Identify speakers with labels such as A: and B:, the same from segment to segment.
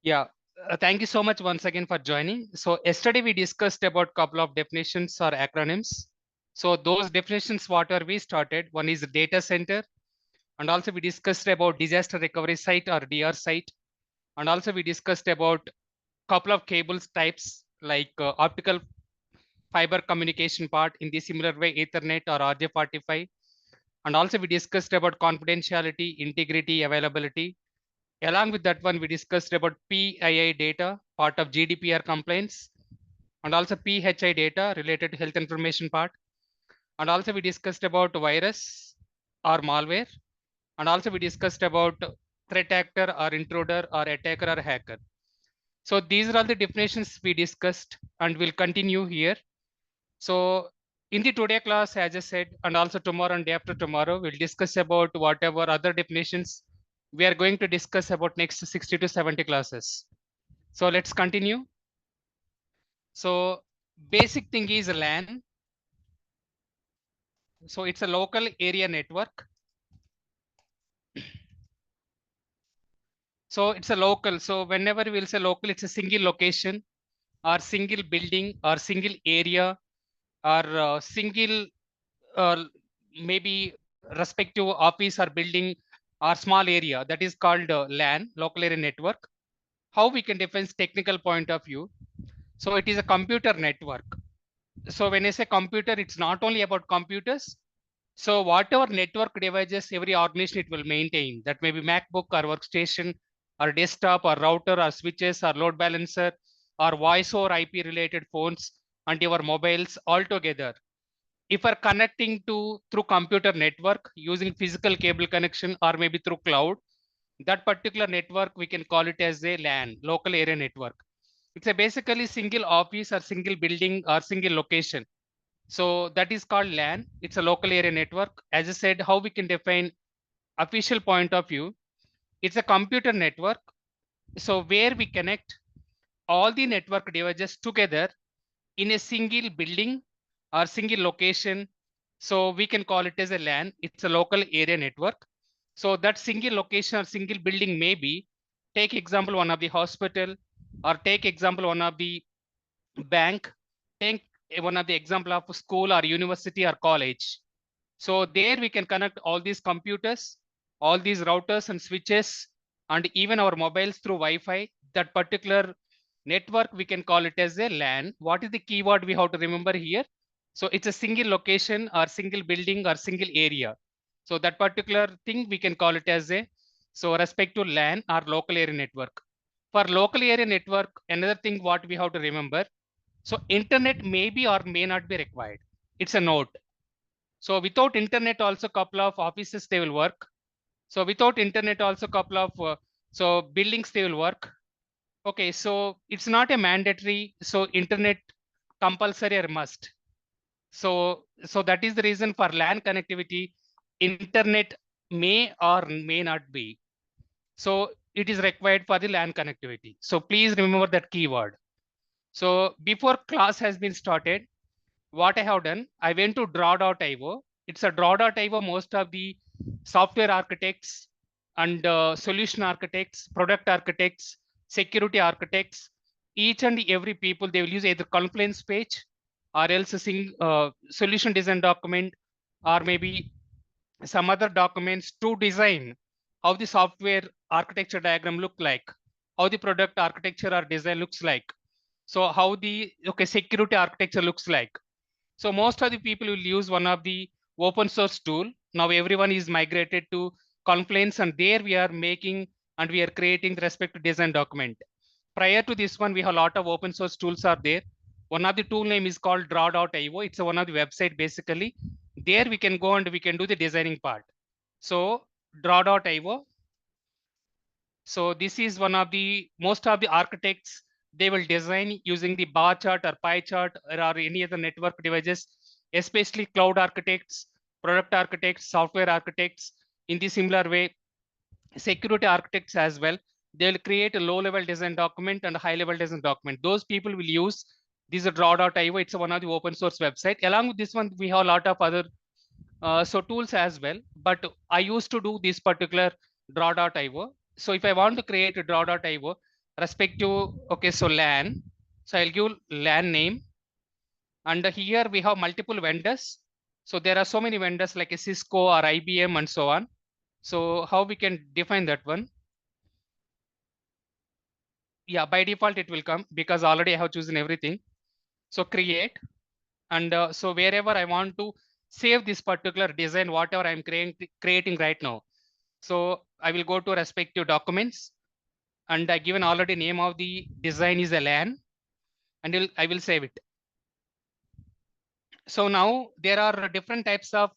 A: Yeah, thank you so much once again for joining. So yesterday we discussed about couple of definitions or acronyms. So those definitions, what are we started? One is data center, and also we discussed about disaster recovery site or DR site, and also we discussed about couple of cables types like optical fiber communication part in the similar way Ethernet or RJ45, and also we discussed about confidentiality, integrity, availability. Along with that one, we discussed about PII data, part of GDPR compliance, and also PHI data related to health information part. And also we discussed about virus or malware. And also we discussed about threat actor or intruder or attacker or hacker. So these are all the definitions we discussed and we'll continue here. So in the today class, as I said, and also tomorrow and day after tomorrow, we'll discuss about whatever other definitions we are going to discuss about next 60 to 70 classes. So let's continue. So basic thing is LAN. So it's a local area network. So it's a local. So whenever we'll say local, it's a single location or single building or single area or single maybe respective office or building or small area that is called LAN, local area network. How we can define technical point of view. So it is a computer network. So when I say computer, it's not only about computers. So whatever network devices every organization it will maintain, that may be MacBook or workstation or desktop or router or switches or load balancer or voice over IP related phones and your mobiles all together. If we're connecting to through computer network using physical cable connection or maybe through cloud, that particular network we can call it as a LAN, local area network. It's a basically single office or single building or single location. So that is called LAN. It's a local area network. As I said, how we can define official point of view, it's a computer network. So where we connect all the network devices together in a single building or single location. So we can call it as a LAN. It's a local area network. So that single location or single building may be, take example one of the hospital or take example one of the bank, take one of the example of school or university or college. So there we can connect all these computers, all these routers and switches, and even our mobiles through Wi-Fi. That particular network, we can call it as a LAN. What is the keyword we have to remember here? So it's a single location or single building or single area. So that particular thing, we can call it as a, so respect to LAN or local area network. For local area network, another thing what we have to remember, so internet may be or may not be required. It's a node. So without internet also couple of offices they will work. So without internet also couple of so buildings they will work. Okay, so it's not a mandatory. So internet compulsory or must. So that is the reason for LAN connectivity. Internet may or may not be. So it is required for the LAN connectivity. So please remember that keyword. So before class has been started, what I have done, I went to draw.io. It's a draw.io. Most of the software architects and solution architects, product architects, security architects, each and every people, they will use either complaints page or else a solution design document or maybe some other documents to design how the software architecture diagram look like, how the product architecture or design looks like. So how the security architecture looks like. So most of the people will use one of the open source tool. Now everyone is migrated to Confluence and there we are making and we are creating the respective design document. Prior to this one, we have a lot of open source tools are there. One of the tool name is called draw.io. It's one of the website basically. There we can go and we can do the designing part. So draw.io. So this is one of the, most of the architects, they will design using the bar chart or pie chart or any other network devices, especially cloud architects, product architects, software architects. In the similar way, security architects as well. They'll create a low level design document and a high level design document. Those people will use this draw.io. It's one of the open source website. Along with this one, we have a lot of other so tools as well, but I used to do this particular draw.io. So if I want to create a draw.io, respect to, okay, so LAN. So I'll give LAN name. And here we have multiple vendors. So there are so many vendors like a Cisco or IBM and so on. So how we can define that one? Yeah, by default it will come because already I have chosen everything. So create, and so wherever I want to save this particular design, whatever I'm creating right now. So I will go to respective documents, and I given already name of the design is a LAN, and I will save it. So now there are different types of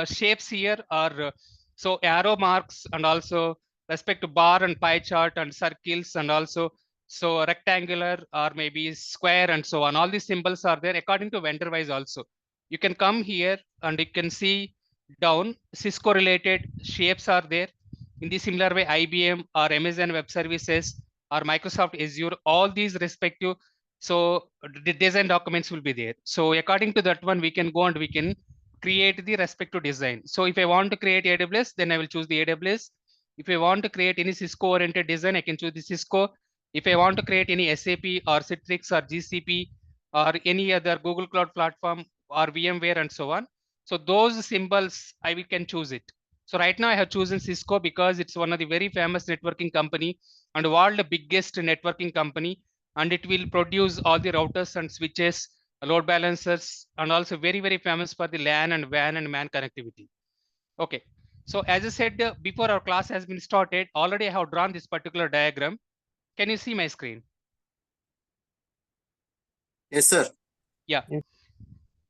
A: shapes here, or so arrow marks, and also respect to bar and pie chart and circles, and also so rectangular or maybe square and so on. All these symbols are there according to vendor wise also. You can come here and you can see down Cisco related shapes are there. In the similar way, IBM or Amazon Web Services or Microsoft Azure, all these respective so the design documents will be there. So according to that one, we can go and we can create the respective design. So if I want to create AWS, then I will choose the AWS. If I want to create any Cisco oriented design, I can choose the Cisco. If I want to create any SAP or Citrix or GCP or any other Google Cloud platform or VMware and so on. So those symbols, can choose it. So right now I have chosen Cisco because it's one of the very famous networking company and world biggest networking company, and it will produce all the routers and switches, load balancers, and also very, very famous for the LAN and WAN and MAN connectivity. Okay. So as I said, before our class has been started, already I have drawn this particular diagram. Can you see my screen?
B: Yes, sir.
A: Yeah.
C: Yes.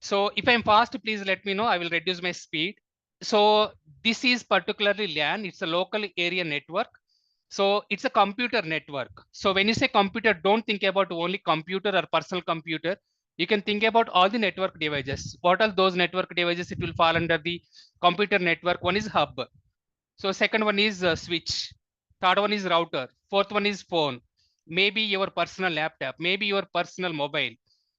A: So if I'm fast, please let me know. I will reduce my speed. So this is particularly LAN. It's a local area network. So it's a computer network. So when you say computer, don't think about only computer or personal computer. You can think about all the network devices. What are those network devices? It will fall under the computer network. One is hub. So second one is switch. Third one is router. Fourth one is phone. Maybe your personal laptop. Maybe your personal mobile.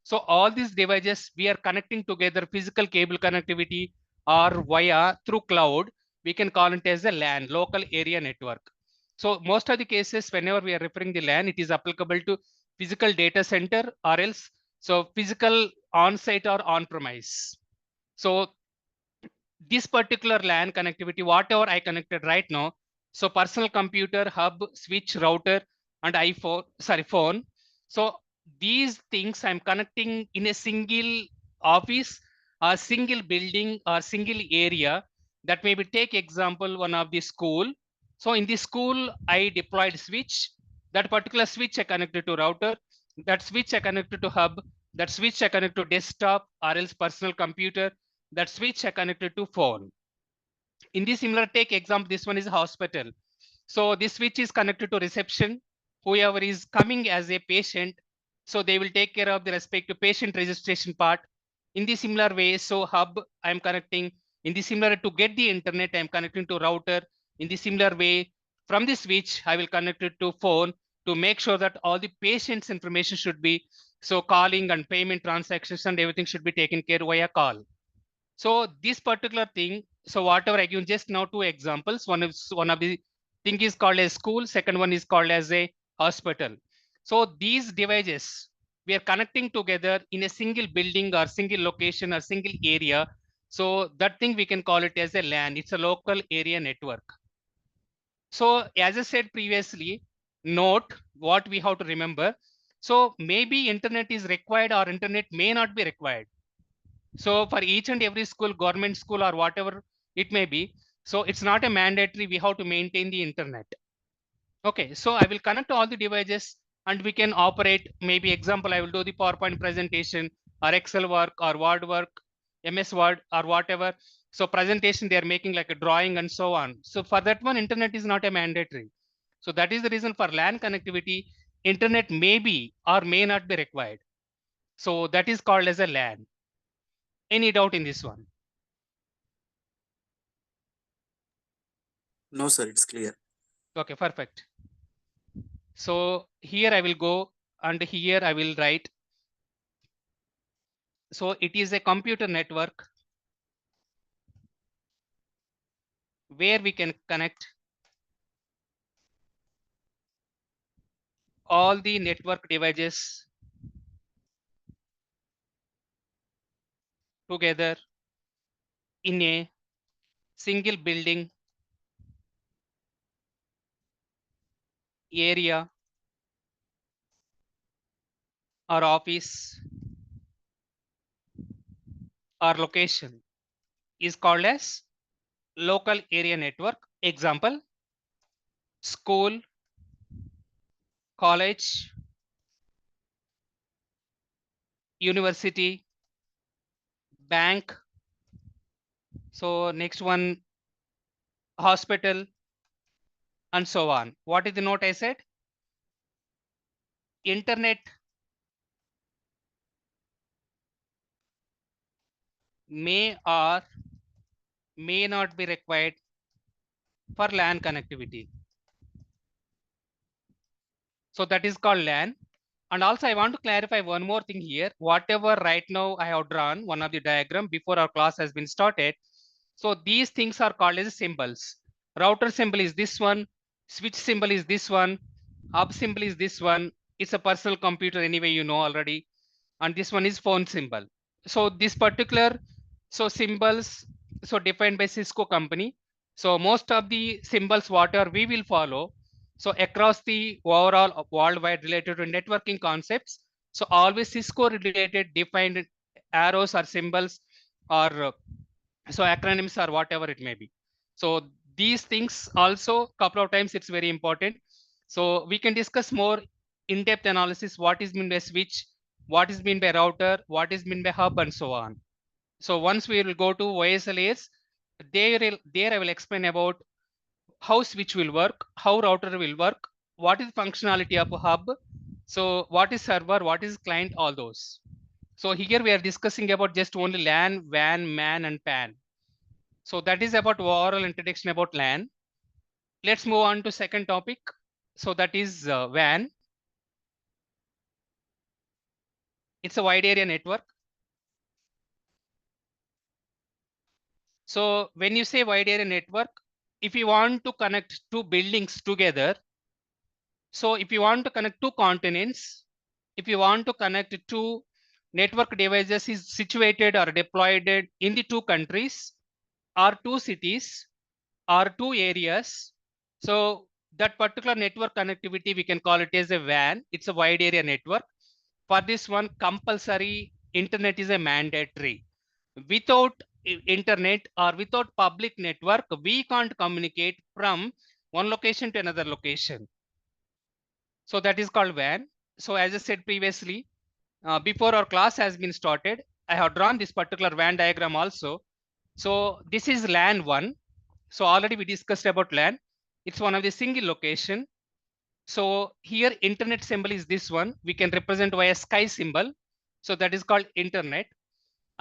A: So all these devices we are connecting together, physical cable connectivity or via through cloud. We can call it as a LAN, local area network. So most of the cases, whenever we are referring the LAN, it is applicable to physical data center or else so physical on-site or on-premise. So this particular LAN connectivity, whatever I connected right now, so personal computer, hub, switch, router, and phone. So these things I'm connecting in a single office, a single building, or single area. That maybe take example one of the school. So in the school, I deployed switch. That particular switch I connected to router. That switch I connected to hub. That switch I connected to desktop or else personal computer. That switch I connected to phone. In this similar take example, this one is hospital. So this switch is connected to reception. Whoever is coming as a patient, so they will take care of the respective patient registration part. In the similar way, so hub I am connecting. In the similar to get the internet, I am connecting to router. In the similar way, from the switch, I will connect it to phone to make sure that all the patient's information should be so calling and payment transactions and everything should be taken care via call. So this particular thing, so whatever I give just now two examples. One of the thing is called a school. Second one is called as a hospital. So these devices we are connecting together in a single building or single location or single area. So that thing we can call it as a LAN. It's a local area network. So as I said previously, note what we have to remember. So maybe internet is required or internet may not be required. So for each and every school, government school or whatever it may be, so it's not a mandatory we have to maintain the internet. Okay, so I will connect all the devices and we can operate. Maybe example, I will do the PowerPoint presentation or Excel work or Word work, MS Word or whatever. So presentation, they are making like a drawing and so on. So for that one, internet is not a mandatory. So that is the reason for LAN connectivity, internet may be or may not be required. So that is called as a LAN. Any doubt in this one?
B: No, sir. It's clear.
A: Okay, perfect. So here I will go and here I will write. So it is a computer network where we can connect all the network devices together in a single building, area, or office or location is called as local area network. Example, school, college, university, bank. So next one, hospital, and so on. What is the note I said? Internet may or may not be required for LAN connectivity. So that is called LAN. And also I want to clarify one more thing here. Whatever right now I have drawn, one of the diagram before our class has been started. So these things are called as symbols. Router symbol is this one, switch symbol is this one, hub symbol is this one. It's a personal computer anyway, you know already. And this one is phone symbol. So this particular, so symbols, so defined by Cisco company. So most of the symbols whatever we will follow, so across the overall worldwide related to networking concepts, so always Cisco related defined arrows or symbols or so acronyms or whatever it may be. So these things also couple of times it's very important. So we can discuss more in-depth analysis, what is meant by switch, what is meant by router, what is meant by hub, and so on. So once we will go to OSL layers, there I will explain about how switch will work, how router will work, what is functionality of a hub, so what is server, what is client, all those. So here we are discussing about just only LAN, WAN, MAN, and PAN. So that is about overall introduction about LAN. Let's move on to second topic. So that is WAN. It's a wide area network. So when you say wide area network, if you want to connect two buildings together, so if you want to connect two continents, if you want to connect two network devices is situated or deployed in the two countries or two cities or two areas, so that particular network connectivity we can call it as a WAN. It's a wide area network. For this one, compulsory internet is a mandatory. Without internet or without public network, we can't communicate from one location to another location. So that is called WAN. So as I said previously, before our class has been started, I have drawn this particular WAN diagram also. So this is LAN 1. So already we discussed about LAN. It's one of the single location. So here internet symbol is this one. We can represent via sky symbol. So that is called internet.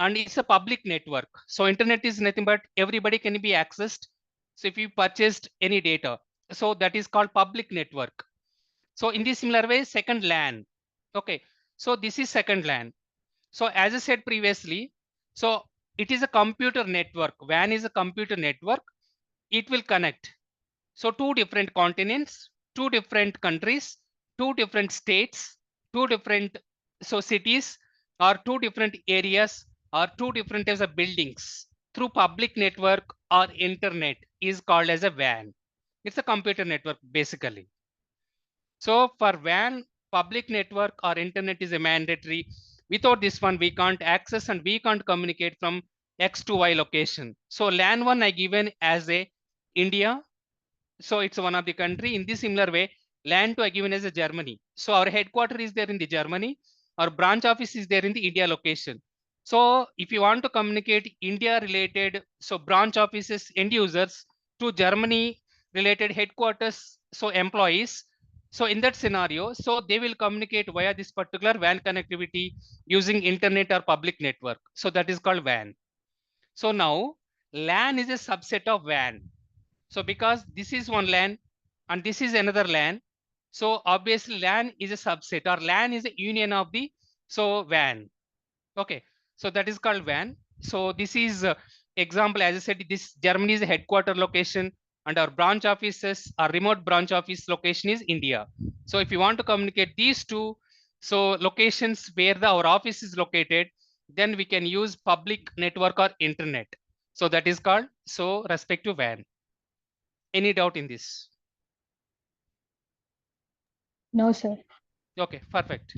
A: And it's a public network. So internet is nothing but everybody can be accessed. So if you purchased any data, so that is called public network. So in this similar way, second LAN. Okay. So this is second LAN. So as I said previously, so it is a computer network. WAN is a computer network. It will connect. So two different continents, two different countries, two different states, two different so cities, or two different areas, or two different types of buildings through public network or internet is called as a WAN. It's a computer network basically. So for WAN, public network or internet is a mandatory. Without this one, we can't access and we can't communicate from X to Y location. So LAN 1 I given as a India. So it's one of the country. In this similar way, LAN 2 I given as a Germany. So our headquarter is there in the Germany. Our branch office is there in the India location. So if you want to communicate India related, so branch offices, end users to Germany related headquarters, so employees. So in that scenario, so they will communicate via this particular WAN connectivity using internet or public network. So that is called WAN. So now LAN is a subset of WAN. So because this is one LAN and this is another LAN, so obviously LAN is a subset or LAN is a union of the so WAN. Okay, so that is called WAN. So this is example, as I said, this Germany is a headquarter location and our branch offices, our remote branch office location is India. So if you want to communicate these two, so locations where our office is located, then we can use public network or internet. So that is called respective WAN. Any doubt in this?
B: No, sir.
A: Okay, perfect.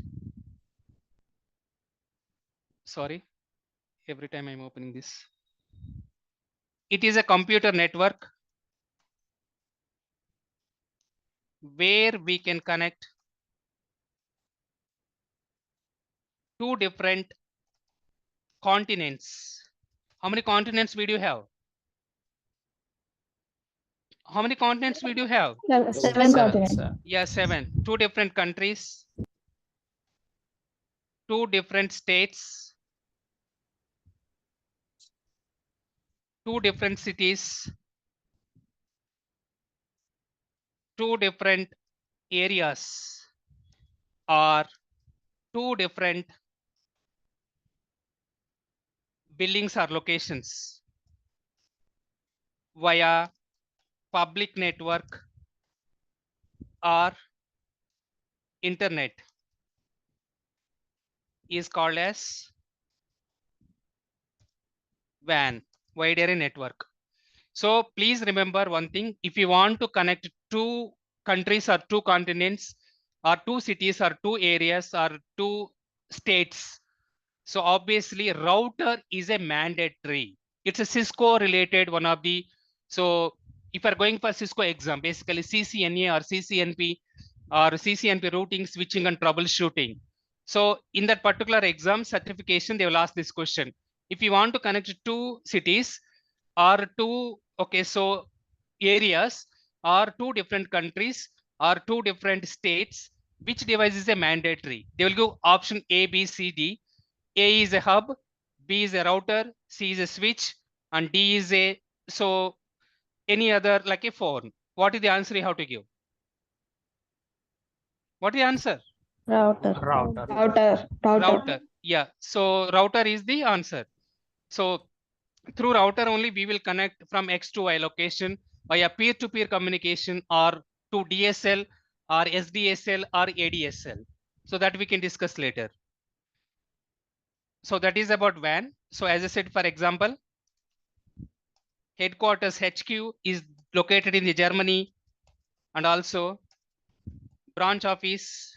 A: Sorry, every time I'm opening this. It is a computer network where we can connect two different continents. How many continents we do have? How many continents we do have?
B: Seven continents.
A: Yeah, 7. Two different countries, two different states, two different cities, two different areas, or two different buildings or locations via public network or internet is called as WAN, wide area network. So please remember one thing, if you want to connect two countries or two continents or two cities or two areas or two states, so obviously router is a mandatory. It's a Cisco related one of the, so if you're going for Cisco exam, basically CCNA or CCNP or CCNP routing, switching and troubleshooting. So in that particular exam certification, they will ask this question. If you want to connect two cities or two, okay, so areas or two different countries or two different states, which device is a mandatory? They will give option A, B, C, D. A is a hub, B is a router, C is a switch, and D is a, so any other like a phone. What is the answer you have to give? What is the answer? Router. Yeah. So router is the answer. So through router only we will connect from X to Y location via peer-to-peer communication or to DSL or SDSL or ADSL. So that we can discuss later. So that is about WAN. So as I said, for example, headquarters HQ is located in the Germany, and also branch office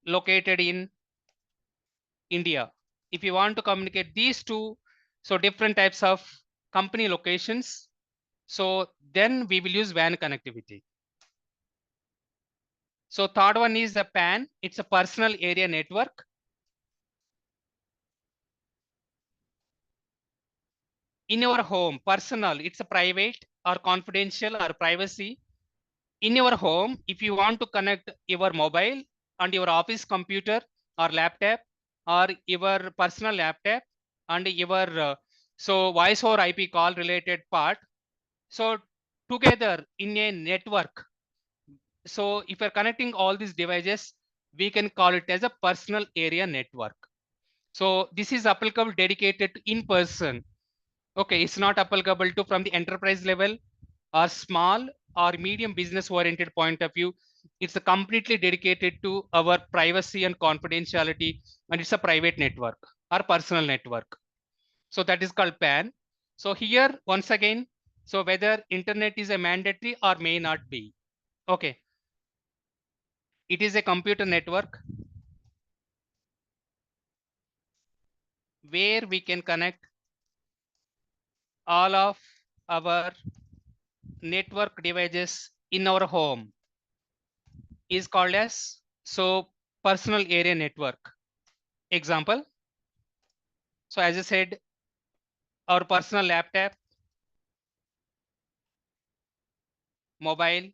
A: located in India. If you want to communicate these two, so different types of company locations, so then we will use WAN connectivity. So third one is a PAN. It's a personal area network. In your home, personal, it's a private or confidential or privacy. In your home, if you want to connect your mobile and your office computer or laptop or your personal laptop and your so voice over IP call related part, so together in a network. So if you're connecting all these devices, we can call it as a personal area network. So this is applicable dedicated to in person. Okay, it's not applicable to from the enterprise level or small or medium business oriented point of view. It's a completely dedicated to our privacy and confidentiality, and it's a private network or personal network. So that is called PAN. So here once again, so whether internet is a mandatory or may not be. Okay, it is a computer network where we can connect all of our network devices in our home is called as so personal area network. Example, so as I said, our personal laptop, mobile,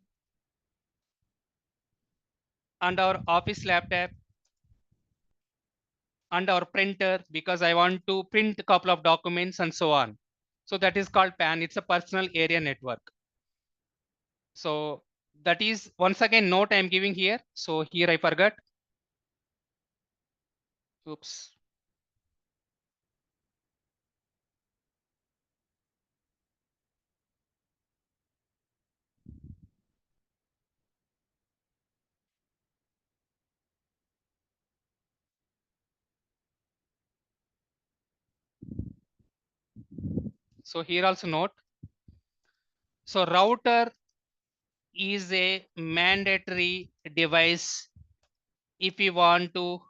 A: and our office laptop, and our printer, because I want to print a couple of documents and so on. So that is called PAN. It's a personal area network. So that is once again note I'm giving here. So here I forgot. Oops. So here also note. So router is a mandatory device if you want to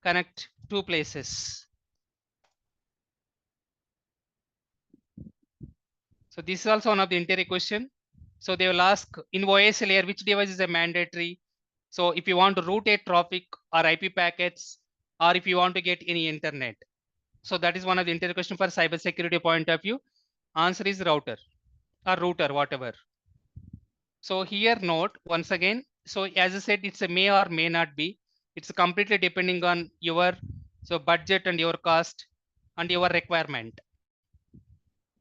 A: connect two places. So this is also one of the interior question. So they will ask in voice layer which device is a mandatory. So if you want to route a traffic or IP packets, or if you want to get any internet. So that is one of the interior question for cyber security point of view. Answer is router or router, whatever. So here note once again. So as I said, it's a may or may not be. It's completely depending on your budget and your cost and your requirement.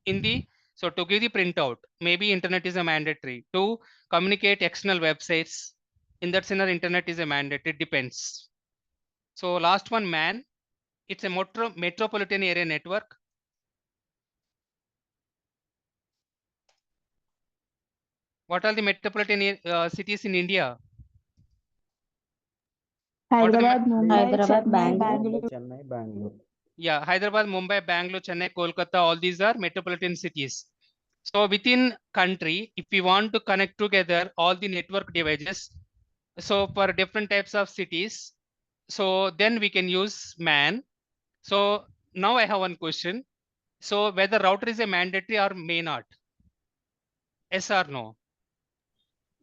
A: In the so to give the printout, maybe internet is a mandatory. To communicate external websites, in that scenario, internet is a mandatory. It depends. So last one, man. It's a metropolitan area network. What are the metropolitan cities in India?
B: Hyderabad, Mumbai,
C: Hyderabad,
B: Chennai,
C: Bangalore.
B: Bangalore.
D: Chennai, Bangalore.
A: Yeah, Hyderabad, Mumbai, Bangalore, Chennai, Kolkata, all these are metropolitan cities. So within country, if we want to connect together all the network devices, so for different types of cities, so then we can use MAN. So now I have one question. So whether router is a mandatory or may not? Yes or no?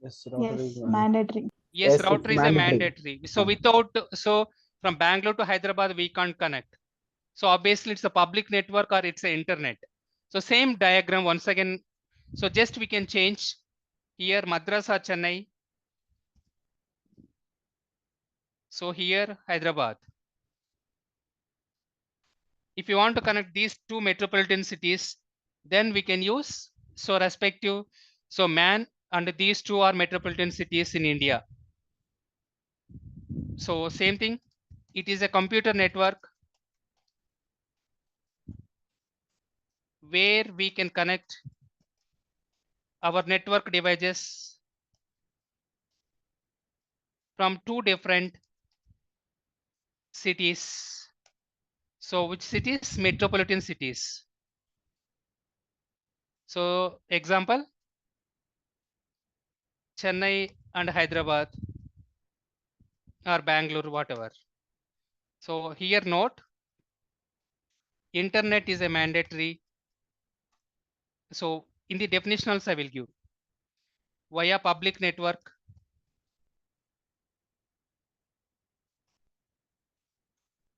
D: Yes, router
B: Yes,
D: is
B: mandatory.
A: Yes,
D: Yes,
A: router
D: it's
A: is a
D: mandatory.
A: mandatory. So from Bangalore to Hyderabad, we can't connect. So obviously it's a public network or it's a internet. So same diagram once again. So just we can change here Madras or Chennai. So here Hyderabad. If you want to connect these two metropolitan cities, then we can use so respective. So MAN and these two are metropolitan cities in India. So same thing. It is a computer network where we can connect our network devices from two different cities. So which cities? Metropolitan cities. So example, Chennai and Hyderabad or Bangalore, whatever. So here note, internet is a mandatory. So in the definitionals I will give via public network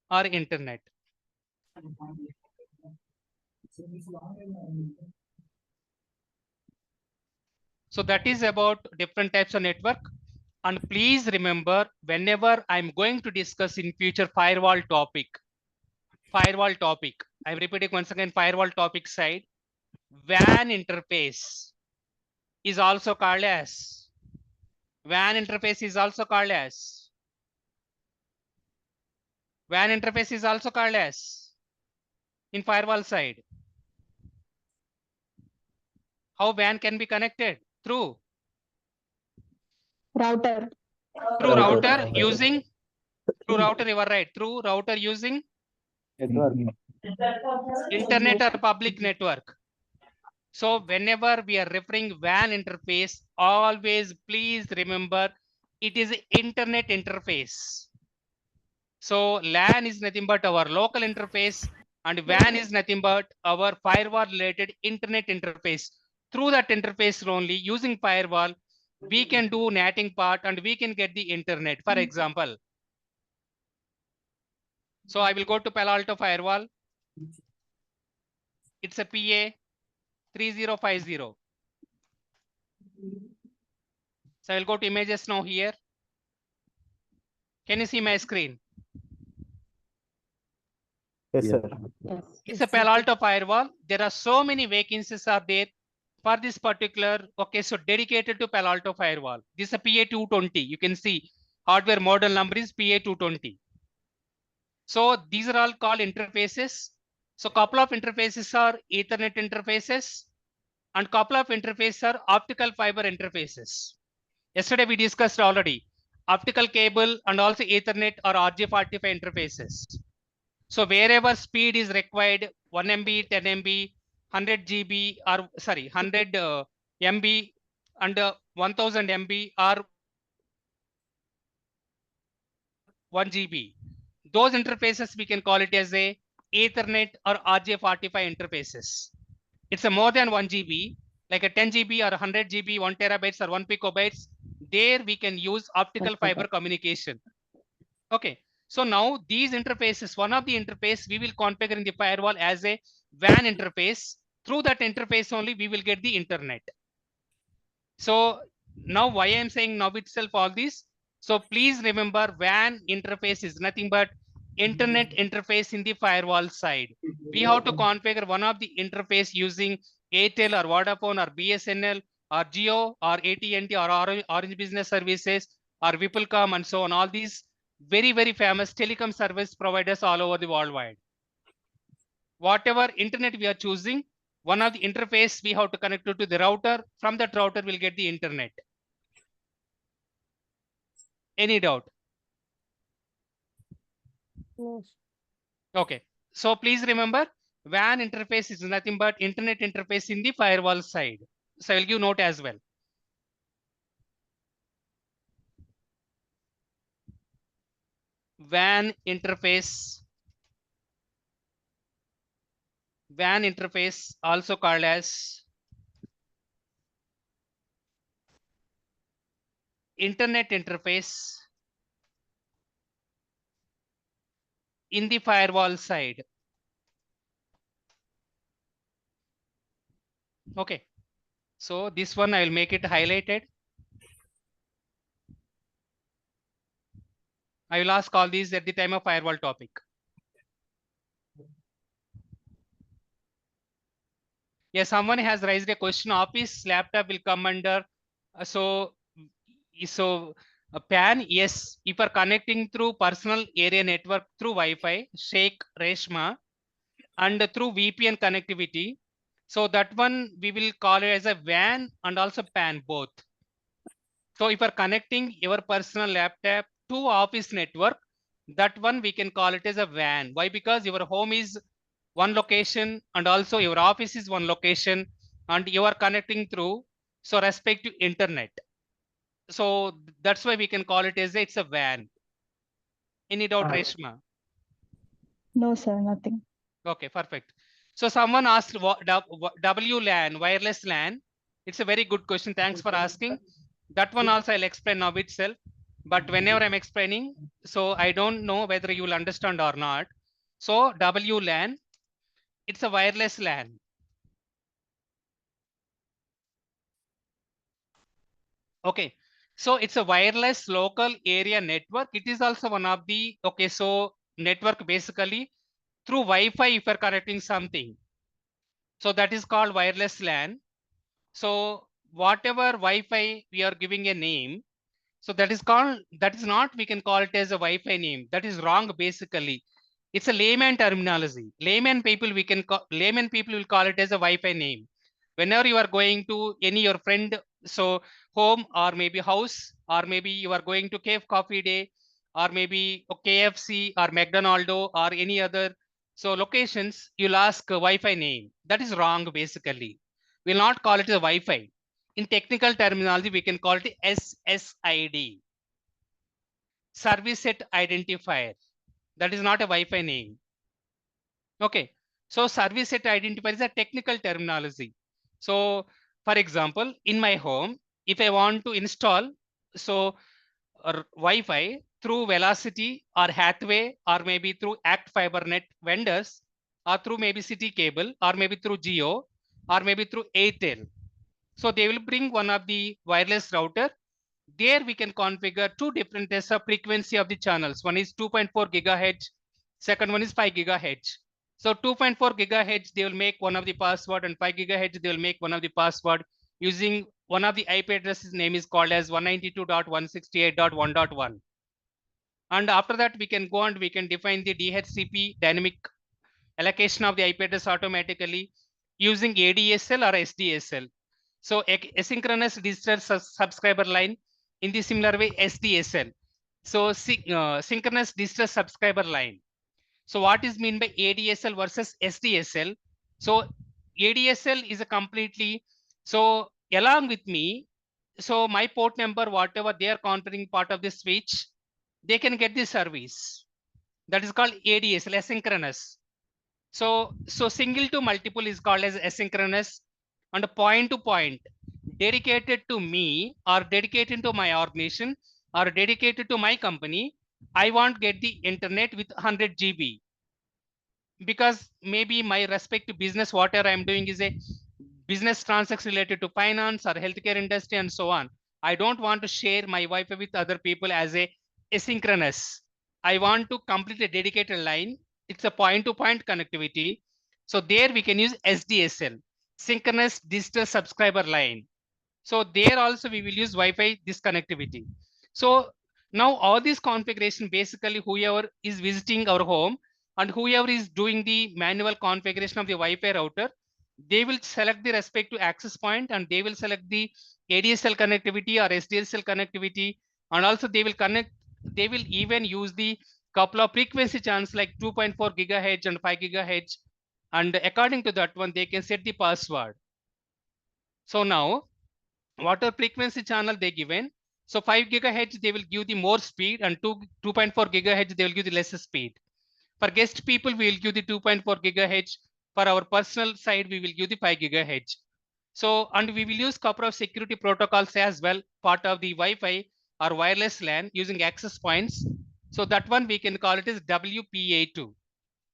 A: or internet. So that is about different types of network. And please remember, whenever I'm going to discuss in future firewall topic, I'm repeating once again, firewall topic side, WAN interface is also called as WAN interface is also called as WAN interface is also called as in firewall side. How WAN can be connected? Through
B: Router.
A: router using you are right. Through router using
D: Network.
A: internet or public network. So whenever we are referring WAN interface, always please remember it is internet interface. So LAN is nothing but our local interface and WAN is nothing but our firewall related internet interface. Through that interface only using firewall, we can do netting part and we can get the internet. For example, so I will go to Palo Alto firewall. It's a PA 3050. So I will go to images now here. Can you see my screen?
D: Yes, sir.
C: Yes.
A: It's a Palo Alto firewall. There are so many vacancies are there for this particular, okay, so dedicated to Palo Alto firewall. This is a PA220. You can see hardware model number is PA220. So these are all called interfaces. So couple of interfaces are Ethernet interfaces and couple of interfaces are optical fiber interfaces. Yesterday we discussed already optical cable and also Ethernet or RJ45 interfaces. So wherever speed is required, 1 MB, 10 MB, 100 GB or sorry 100 MB and 1000 MB or 1 GB. Those interfaces we can call it as a Ethernet or RJ45 interfaces. It's a more than 1 GB, like a 10 GB or 100 GB, 1 terabytes or 1 picobytes. There we can use optical fiber communication. Okay. So now these interfaces, one of the interface we will configure in the firewall as a WAN interface. Through that interface only we will get the internet. So now why I'm saying now itself all this. So please remember WAN interface is nothing but internet interface in the firewall side. We have to configure one of the interface using Airtel or Vodafone or BSNL or Jio or AT&T or Orange Business Services or Vipulcom and so on. All these very, very famous telecom service providers all over the worldwide. Whatever internet we are choosing, one of the interface we have to connect it to the router. From that router, we'll get the internet. Any doubt?
B: Yes.
A: Okay. So please remember, WAN interface is nothing but internet interface in the firewall side. So I'll give note as well. WAN interface also called as internet interface in the firewall side. Okay. So this one I will make it highlighted. I will ask all these at the time of firewall topic. Yes, someone has raised a question. Office laptop will come under. So PAN, yes. If you're connecting through personal area network through Wi-Fi, Sheikh Reshma, and through VPN connectivity. So that one we will call it as a WAN and also PAN both. So if you're connecting your personal laptop to office network, that one we can call it as a WAN. Why? Because your home is one location and also your office is one location and you are connecting through so respective internet. So that's why we can call it as it's a WAN. Any doubt, Reshma?
B: No, sir, nothing.
A: Okay, perfect. So someone asked what WLAN, wireless LAN. It's a very good question. Thanks for asking. That one also I'll explain now itself. But whenever I'm explaining, so I don't know whether you will understand or not. So WLAN, it's a wireless LAN. Okay. So it's a wireless local area network. It is also one of the, okay, so network basically through Wi-Fi if you're connecting something. So that is called wireless LAN. So whatever Wi-Fi we are giving a name, so that is called, that is not, we can call it as a Wi-Fi name. That is wrong basically. It's a layman terminology. Layman people will call it as a Wi-Fi name. Whenever you are going to any your friend, so home or maybe house, or maybe you are going to Cave Coffee Day, or maybe KFC or McDonald's or any other so locations, you'll ask a Wi-Fi name. That is wrong basically. We'll not call it a Wi-Fi. In technical terminology, we can call it SSID, service set identifier. That is not a Wi-Fi name. Okay. So service set identifier is a technical terminology. So for example, in my home, if I want to install so Wi-Fi through Velocity or Hathway or maybe through Act FiberNet vendors or through maybe City Cable or maybe through Jio or maybe through Airtel. So they will bring one of the wireless router. There we can configure two different tests of frequency of the channels. One is 2.4 gigahertz. Second one is 5 gigahertz. So 2.4 gigahertz, they will make one of the password, and 5 gigahertz, they will make one of the password using one of the IP addresses name is called as 192.168.1.1. And after that, we can go and we can define the DHCP dynamic allocation of the IP address automatically using ADSL or SDSL. So asynchronous digital subscriber line in the similar way SDSL. So synchronous digital subscriber line. So what is mean by ADSL versus SDSL? So ADSL is a completely, so along with me, so my port number, whatever they are configuring part of the switch, they can get the service. That is called ADSL, asynchronous. So single to multiple is called as asynchronous, and point to point, dedicated to me or dedicated to my organization or dedicated to my company. I want get the internet with 100 GB, because maybe my respective business, whatever I'm doing is a business transaction related to finance or healthcare industry and so on. I don't want to share my Wi-Fi with other people as a asynchronous. I want to complete a dedicated line. It's a point-to-point connectivity. So there we can use SDSL, synchronous digital subscriber line. So there also we will use Wi-Fi this connectivity. So now all this configuration, basically whoever is visiting our home and whoever is doing the manual configuration of the Wi-Fi router, they will select the respective access point and they will select the ADSL connectivity or SDSL connectivity, and also they will connect, they will even use the couple of frequency channels like 2.4 gigahertz and 5 gigahertz, and according to that one they can set the password. So now whatever frequency channel they given, so 5 gigahertz they will give the more speed, and 2.4 gigahertz they will give the less speed. For guest people we will give the 2.4 gigahertz. For our personal side we will give the 5 gigahertz. So, and we will use couple of security protocols as well, part of the Wi-Fi or wireless LAN using access points. So that one we can call it as WPA2.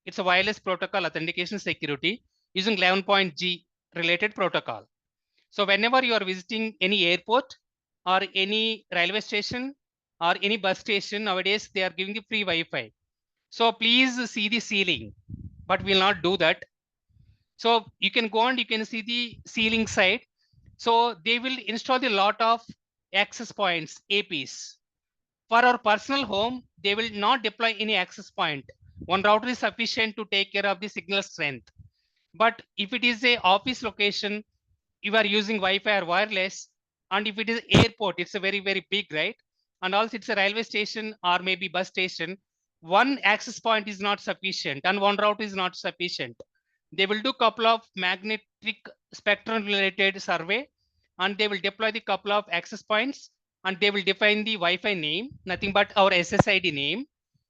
A: It's a wireless protocol authentication security using 11.G related protocol. So whenever you are visiting any airport or any railway station or any bus station, nowadays they are giving the free Wi-Fi. So please see the ceiling, but we'll not do that. So you can go and you can see the ceiling side. So they will install the lot of access points, APs. For our personal home, they will not deploy any access point. One router is sufficient to take care of the signal strength. But if it is a office location, you are using Wi-Fi or wireless, and if it is airport, it's a very, very big, right? And also it's a railway station or maybe bus station, one access point is not sufficient and one route is not sufficient. They will do couple of magnetic spectrum related survey, and they will deploy the couple of access points, and they will define the Wi-Fi name, nothing but our SSID name.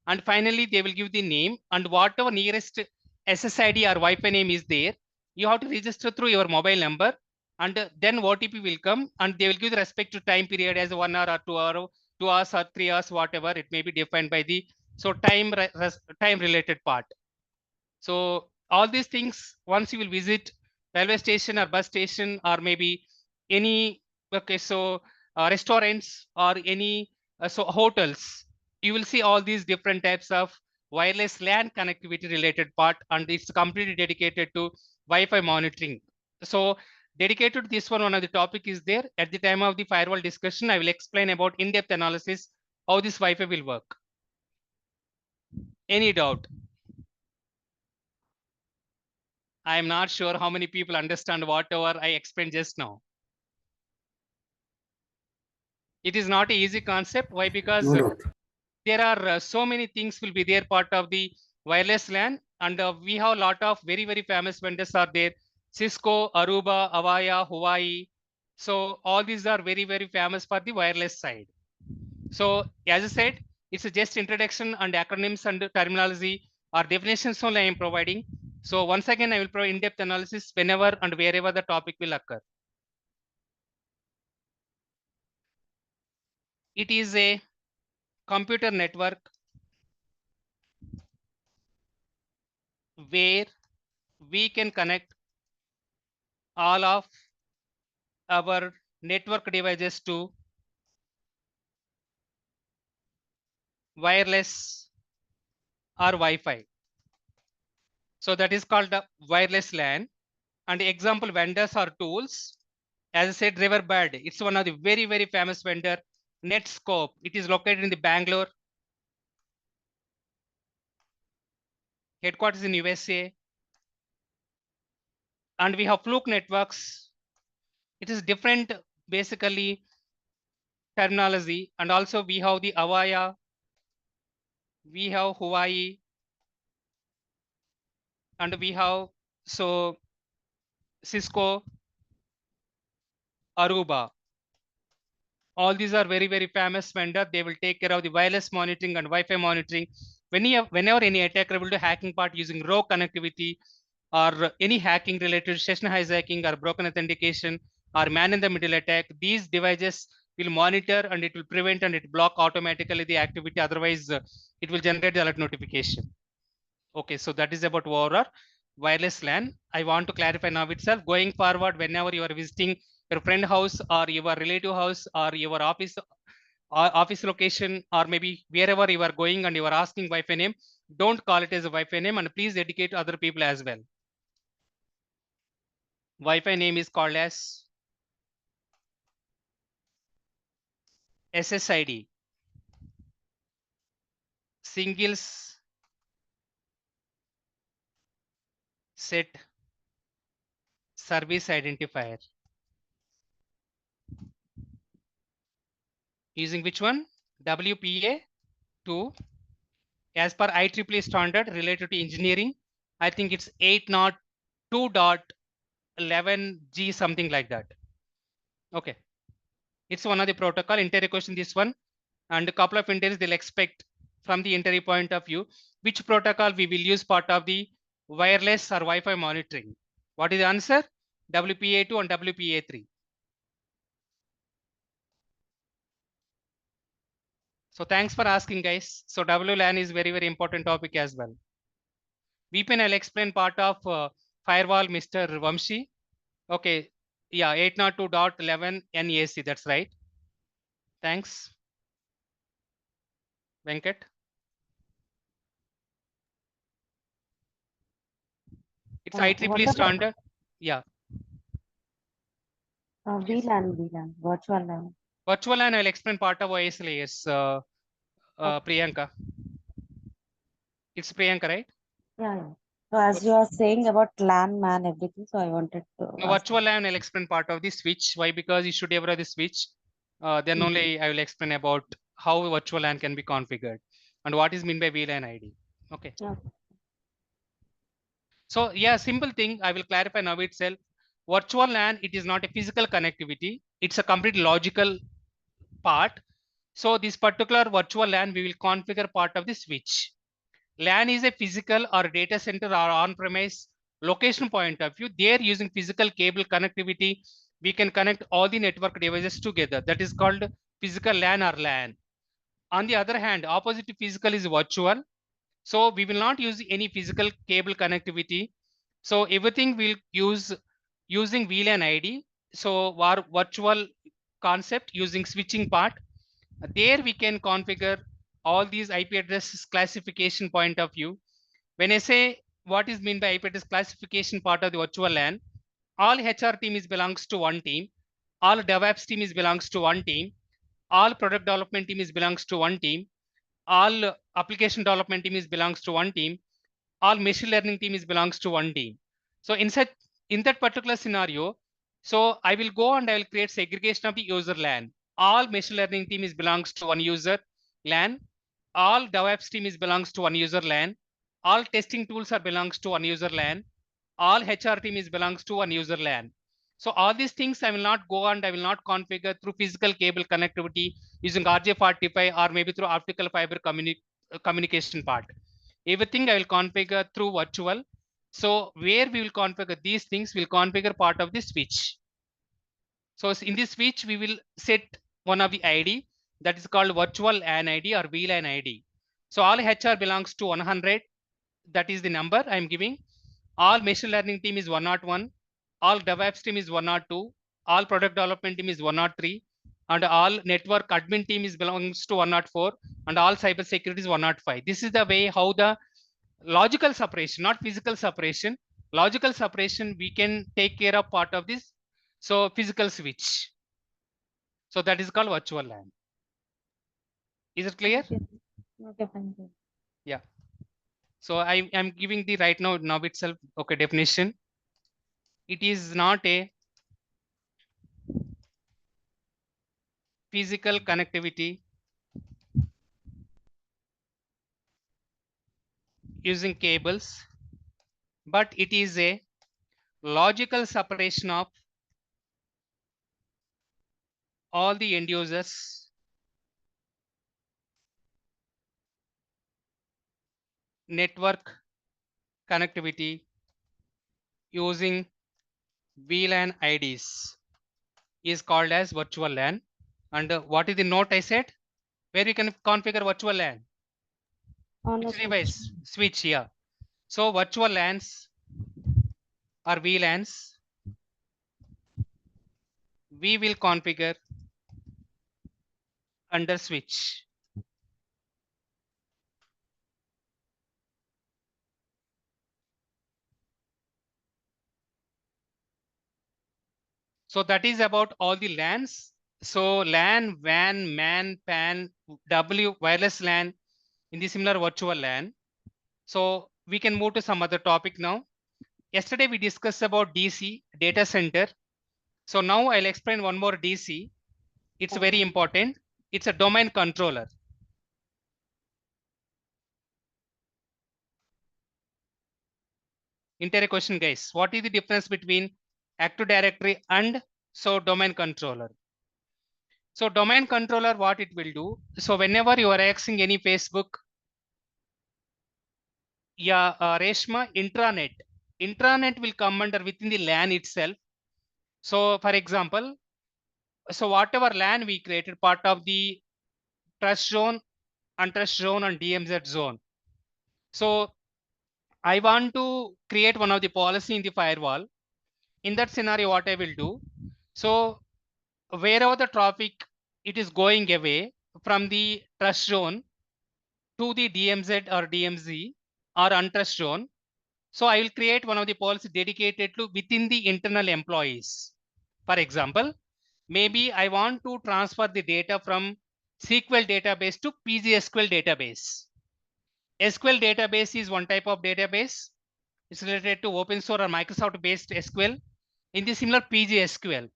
A: And finally, they will give the name, and whatever nearest SSID or Wi-Fi name is there, you have to register through your mobile number, and then OTP will come, and they will give the respective time period as 1 hour or 2 hour, 2 hours or 3 hours, whatever it may be defined by the, so time related part. So all these things, once you will visit railway station or bus station or maybe any, okay, so restaurants or any so hotels, you will see all these different types of wireless LAN connectivity related part, and it's completely dedicated to Wi-Fi monitoring. So dedicated to this one of the topic is there. At the time of the firewall discussion, I will explain about in-depth analysis how this Wi-Fi will work. Any doubt? I am not sure how many people understand whatever I explained just now. It is not an easy concept. Why? Because there are so many things will be there part of the wireless LAN, and we have a lot of very, very famous vendors are there. Cisco, Aruba, Avaya, Hawaii. So all these are very, very famous for the wireless side. So as I said, it's just introduction and acronyms and terminology or definitions only I am providing. So once again, I will provide in-depth analysis whenever and wherever the topic will occur. It is a computer network where we can connect all of our network devices to wireless or Wi-Fi. So that is called the wireless LAN. And example vendors or tools, as I said, Riverbed, it's one of the very, very famous vendor. Netscope, it is located in the Bangalore, headquarters in USA. And we have Fluke Networks. It is different, basically, terminology. And also we have the Avaya, we have Hawaii, and we have, so Cisco, Aruba. All these are very, very famous vendor. They will take care of the wireless monitoring and Wi-Fi monitoring. Whenever any attacker will do hacking part using rogue connectivity or any hacking related session hijacking or broken authentication or man in the middle attack, these devices will monitor and it will prevent and it block automatically the activity. Otherwise, it will generate the alert notification. Okay, so that is about overall wireless LAN. I want to clarify now itself. Going forward, whenever you are visiting your friend house or your relative house or your office location, or maybe wherever you are going and you are asking Wi-Fi name, don't call it as a Wi-Fi name, and please educate other people as well. Wi-Fi name is called as SSID, singles set service identifier. Using which one? WPA2. As per IEEE standard related to engineering, I think it's 802.11g, something like that. Okay, it's one of the protocol. Interview question this one, and a couple of interviews they'll expect from the interview point of view which protocol we will use part of the wireless or Wi-Fi monitoring. What is the answer? WPA2 and WPA3. So thanks for asking, guys. So WLAN is very, very important topic as well. VPN I'll explain part of firewall, Mr. Vamshi. Okay, yeah, 802.11 NAC, that's right. Thanks, Venkat. It's IEEE standard. Yeah.
C: VLAN, virtual LAN.
A: Virtual LAN, I'll explain part of OS layers. Priyanka. It's Priyanka, right?
C: Yeah. So as you are saying about LAN, man, everything, so I wanted to
A: No,
C: ask.
A: virtual LAN, I'll explain part of the switch. Why? Because you should have the switch. Then only I will explain about how virtual LAN can be configured and what is meant by VLAN ID. Okay.
C: Yeah.
A: So yeah, simple thing. I will clarify now itself. Virtual LAN, it is not a physical connectivity. It's a complete logical part. So this particular virtual LAN, we will configure part of the switch. LAN is a physical or data center or on-premise location point of view. There using physical cable connectivity, we can connect all the network devices together. That is called physical LAN or LAN. On the other hand, opposite to physical is virtual. So we will not use any physical cable connectivity. So everything will use using VLAN ID. So our virtual concept using switching part, there we can configure all these IP addresses classification point of view. When I say what is meant by IP address classification part of the virtual LAN, all HR team is belongs to one team, all DevOps team is belongs to one team, all product development team is belongs to one team, all application development team is belongs to one team, all machine learning team is belongs to one team. So in that particular scenario, so I will go and I will create segregation of the user LAN. All machine learning team is belongs to one user LAN. All DevOps team is belongs to one user LAN. All testing tools are belongs to one user LAN. All HR team is belongs to one user LAN. So all these things I will not go and I will not configure through physical cable connectivity using RJ45 or maybe through optical fiber communication part. Everything I will configure through virtual. So where we will configure these things, we'll configure part of the switch. So in this switch, we will set one of the ID that is called virtual LAN ID or VLAN ID. So all HR belongs to 100. That is the number I'm giving. All machine learning team is 101. All DevOps team is 102. All product development team is 103. And all network admin team is belongs to 104. And all cyber security is 105. This is the way how the logical separation, not physical separation. Logical separation, we can take care of part of this. So physical switch. So that is called virtual LAN. Is it clear?
C: Okay, thank you.
A: Yeah. So I am giving the right now itself. Okay, definition. It is not a physical connectivity using cables, but it is a logical separation of all the end users network connectivity using VLAN IDs is called as virtual LAN. And what is the note I said? Where you can configure virtual LAN?
C: On a
A: Which
C: switch.
A: device? Switch here. So virtual LANs or VLANs, we will configure under switch. So that is about all the LANs. So LAN, WAN, MAN, PAN, W, wireless LAN in the similar virtual LAN. So we can move to some other topic now. Yesterday we discussed about DC, data center. So now I'll explain one more DC. It's very important. It's a domain controller. Entire question, guys. What is the difference between Active Directory and domain controller? So domain controller, what it will do? So whenever you are accessing any Facebook, yeah, Reshma, intranet will come under within the LAN itself. So for example, so whatever LAN we created, part of the trust zone, untrust zone, and DMZ zone. So I want to create one of the policy in the firewall. In that scenario, what I will do? So wherever the traffic it is going away from the trust zone to the DMZ or DMZ or untrust zone. So I will create one of the policy dedicated to within the internal employees. For example, maybe I want to transfer the data from SQL database to PGSQL database. SQL database is one type of database. It's related to open source or Microsoft based SQL. In the similar PGSQL,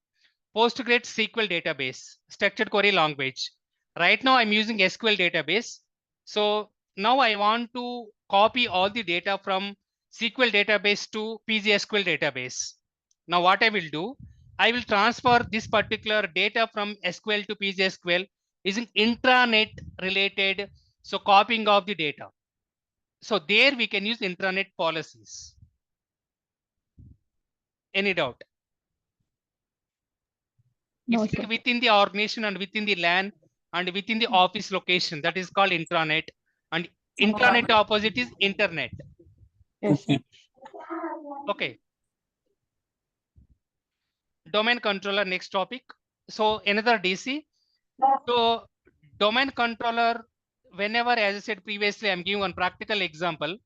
A: PostgreSQL database, structured query language. Right now I'm using SQL database. So now I want to copy all the data from SQL database to PGSQL database. Now what I will do, I will transfer this particular data from SQL to PGSQL using intranet related, so copying of the data. So there we can use intranet policies. Any doubt?
B: No,
A: If
B: sir.
A: within the organization and within the LAN and within the office location, that is called intranet. And intranet opposite is internet.
C: Yes, sir.
A: Okay. Domain controller, next topic. So another DC. So domain controller, whenever, as I said previously, I'm giving one practical example.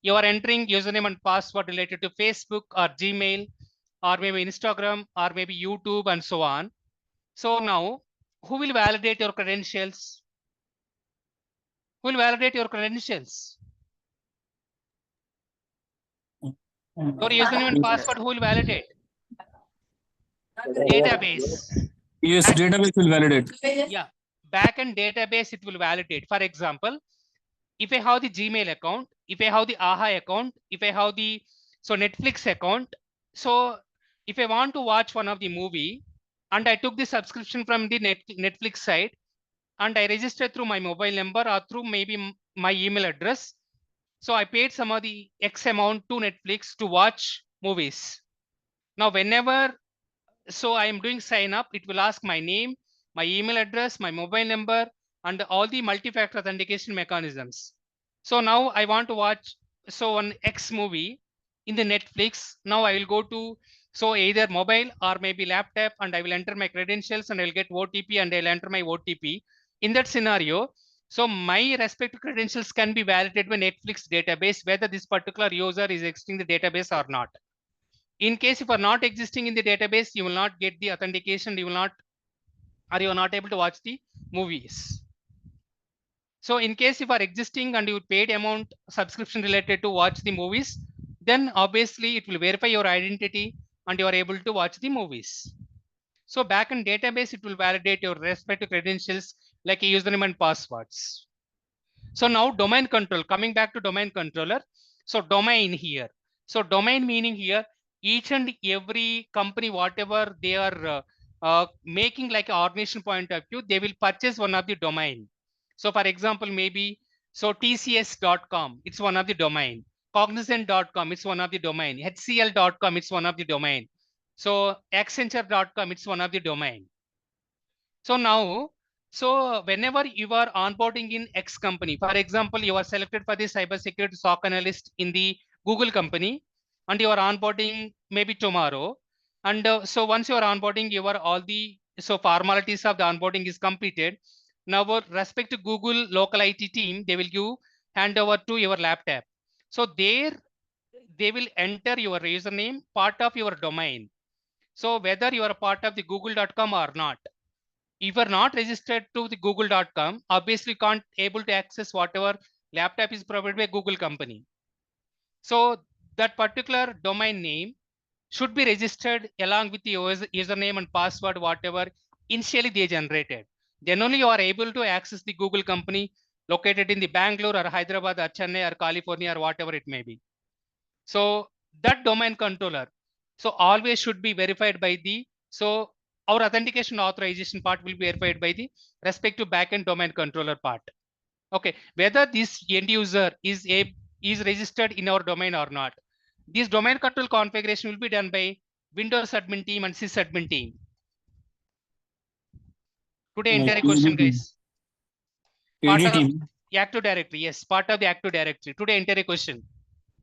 A: You are entering username and password related to Facebook or Gmail or maybe Instagram or maybe YouTube and so on. So now, who will validate your credentials? Who will validate your credentials? Your username and password, who will validate? Database.
E: Yes, database will validate.
A: Yeah, backend database, it will validate. For example, if I have the Gmail account, if I have the AHA account, if I have the Netflix account, so if I want to watch one of the movie and I took the subscription from the Netflix site and I registered through my mobile number or through maybe my email address. So I paid some of the X amount to Netflix to watch movies. Now, whenever I am doing sign up, it will ask my name, my email address, my mobile number, and all the multi-factor authentication mechanisms. So now I want to watch one X movie in the Netflix. Now I will go to either mobile or maybe laptop, and I will enter my credentials and I will get OTP and I'll enter my OTP. In that scenario, so my respective credentials can be validated by Netflix database whether this particular user is exiting the database or not. In case if you are not existing in the database, you will not get the authentication, you are not able to watch the movies. So in case if you are existing and you paid amount subscription related to watch the movies, then obviously it will verify your identity and you are able to watch the movies. So back in database, it will validate your respective credentials like a username and passwords. So now domain control, coming back to domain controller. So domain here. So domain meaning here, each and every company, whatever they are making like an organization point of view, they will purchase one of the domain. So for example, maybe so tcs.com, it's one of the domain. Cognizant.com, it's one of the domain. HCL.com, it's one of the domain. So Accenture.com, it's one of the domain. So now, so whenever you are onboarding in X company, for example, you are selected for the cybersecurity SOC analyst in the Google company, and you are onboarding maybe tomorrow. And so once you are onboarding, you are all the so formalities of the onboarding is completed. Now, with respect to Google local IT team, they will give hand over to your laptop. So there they will enter your username, part of your domain. So whether you are a part of the google.com or not, if you are not registered to the google.com, obviously can't able to access whatever laptop is provided by Google company. So that particular domain name should be registered along with the username and password, whatever initially they generated. Then only you are able to access the Google company located in the Bangalore or Hyderabad or Chennai or California or whatever it may be. So that domain controller, so always should be verified by the, so our authentication authorization part will be verified by the respective backend domain controller part. Okay, whether this end user is registered in our domain or not. This domain control configuration will be done by Windows admin team and sysadmin team. Today entire question, guys. Part of Active Directory, yes, part of the Active Directory. Today entire question.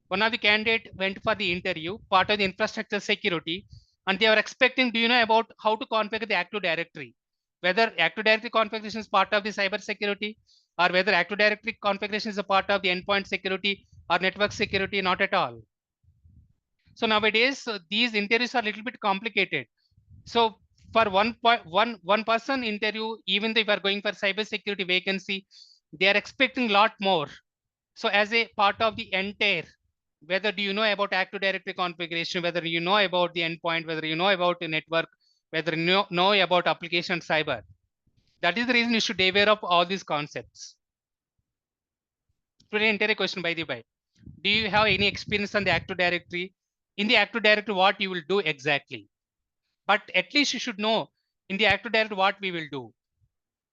A: One of the candidate went for the interview, part of the infrastructure security, and they were expecting, do you know about how to configure the Active Directory? Whether Active Directory configuration is part of the cyber security, or whether Active Directory configuration is a part of the endpoint security or network security, not at all. So nowadays, these interviews are a little bit complicated. So for one person interview, even if you are going for cyber security vacancy, they are expecting a lot more. So as a part of the entire, whether do you know about Active Directory configuration, whether you know about the endpoint, whether you know about the network, whether you know about application cyber. That is the reason you should be aware of all these concepts. Today entire question by the way. Do you have any experience on the Active Directory? In the Active Directory, what you will do exactly? But at least you should know in the Active Directory what we will do.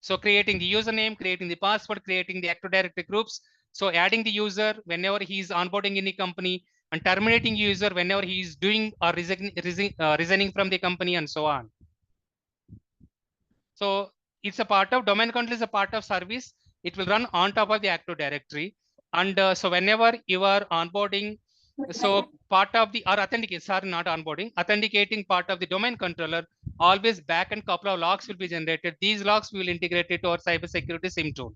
A: So creating the username, creating the password, creating the Active Directory groups. So adding the user whenever he is onboarding any company, and terminating user whenever he is doing or resigning from the company, and so on. So it's a part of domain control is a part of service. It will run on top of the Active Directory. And so whenever you are onboarding, so part of the or authentication, sorry, not onboarding, authenticating part of the domain controller, always back and couple of logs will be generated. These logs we will integrate it to our cybersecurity SIM tool.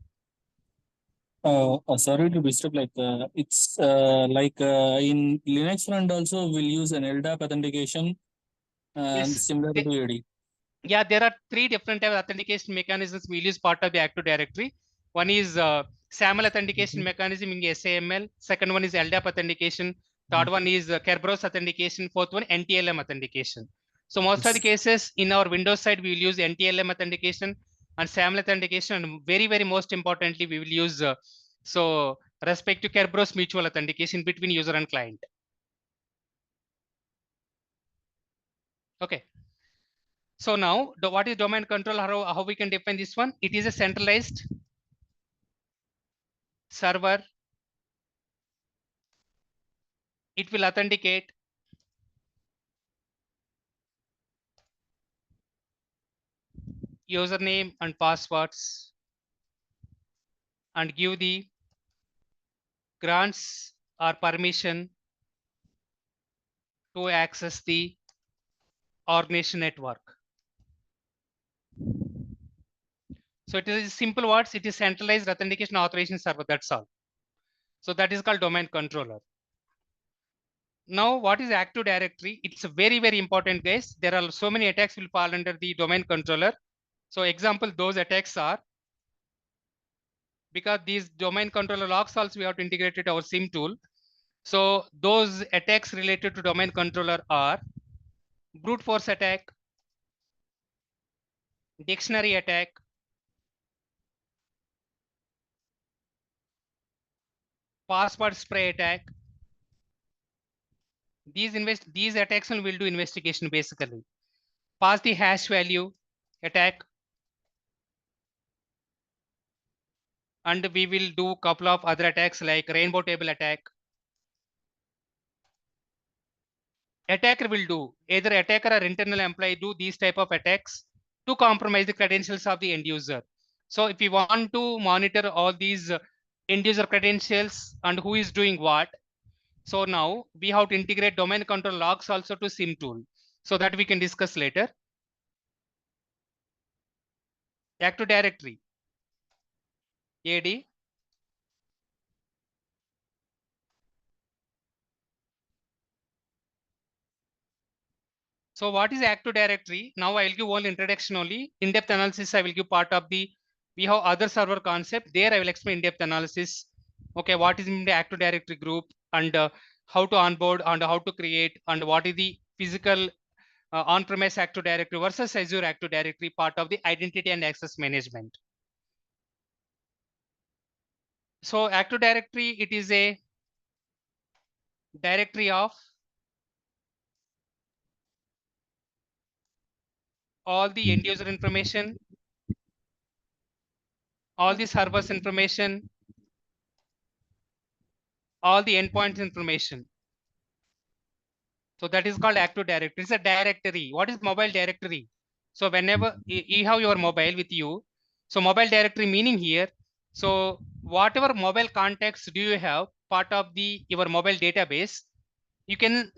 E: Sorry to disturb. Like it's like in Linux front also we'll use an LDAP authentication and
A: Yes,
E: similar to AD.
A: yeah, there are three different type of authentication mechanisms we'll use part of the Active Directory. One is SAML authentication mechanism in SAML. Second one is LDAP authentication. Third one is Kerberos authentication. Fourth one, NTLM authentication. So most of the cases in our Windows side, we will use NTLM authentication and SAML authentication. And very, very most importantly, we will use so respect to Kerberos mutual authentication between user and client. Okay. So now, what is domain control? How we can define this one? It is a centralized server. It will authenticate username and passwords and give the grants or permission to access the organization network. So it is simple words. It is centralized authentication authorization server. That's all. So that is called domain controller. Now, what is Active Directory? It's very, very important, guys. There are so many attacks will fall under the domain controller. So example, those attacks are, because these domain controller logs also we have to integrate it our SIM tool. So those attacks related to domain controller are brute force attack, dictionary attack, password spray attack, These attacks will do investigation basically. Pass the hash value attack, and we will do couple of other attacks like rainbow table attack. Attacker will do either attacker or internal employee do these type of attacks to compromise the credentials of the end user. So if you want to monitor all these end user credentials and who is doing what, so now we have to integrate domain control logs also to SIM tool, so that we can discuss later. Active Directory, AD. So what is Active Directory? Now I will give one introduction only. In-depth analysis I will give part of the, we have other server concept. There I will explain in-depth analysis. Okay, what is in the Active Directory group, and how to onboard and how to create, and what is the physical on-premise Active Directory versus Azure Active Directory, part of the identity and access management. So Active Directory, it is a directory of all the end user information, all the servers information, all the endpoints information. So that is called Active Directory. It's a directory. What is mobile directory? So whenever you have your mobile with you, so mobile directory meaning here, so whatever mobile contacts do you have, part of the your mobile database, you can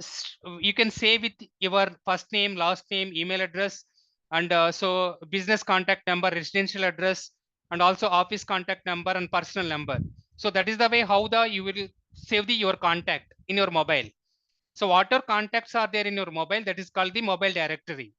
A: save with your first name, last name, email address, and so business contact number, residential address, and also office contact number and personal number. So that is the way how you will save your contact in your mobile. So whatever contacts are there in your mobile, that is called the mobile directory.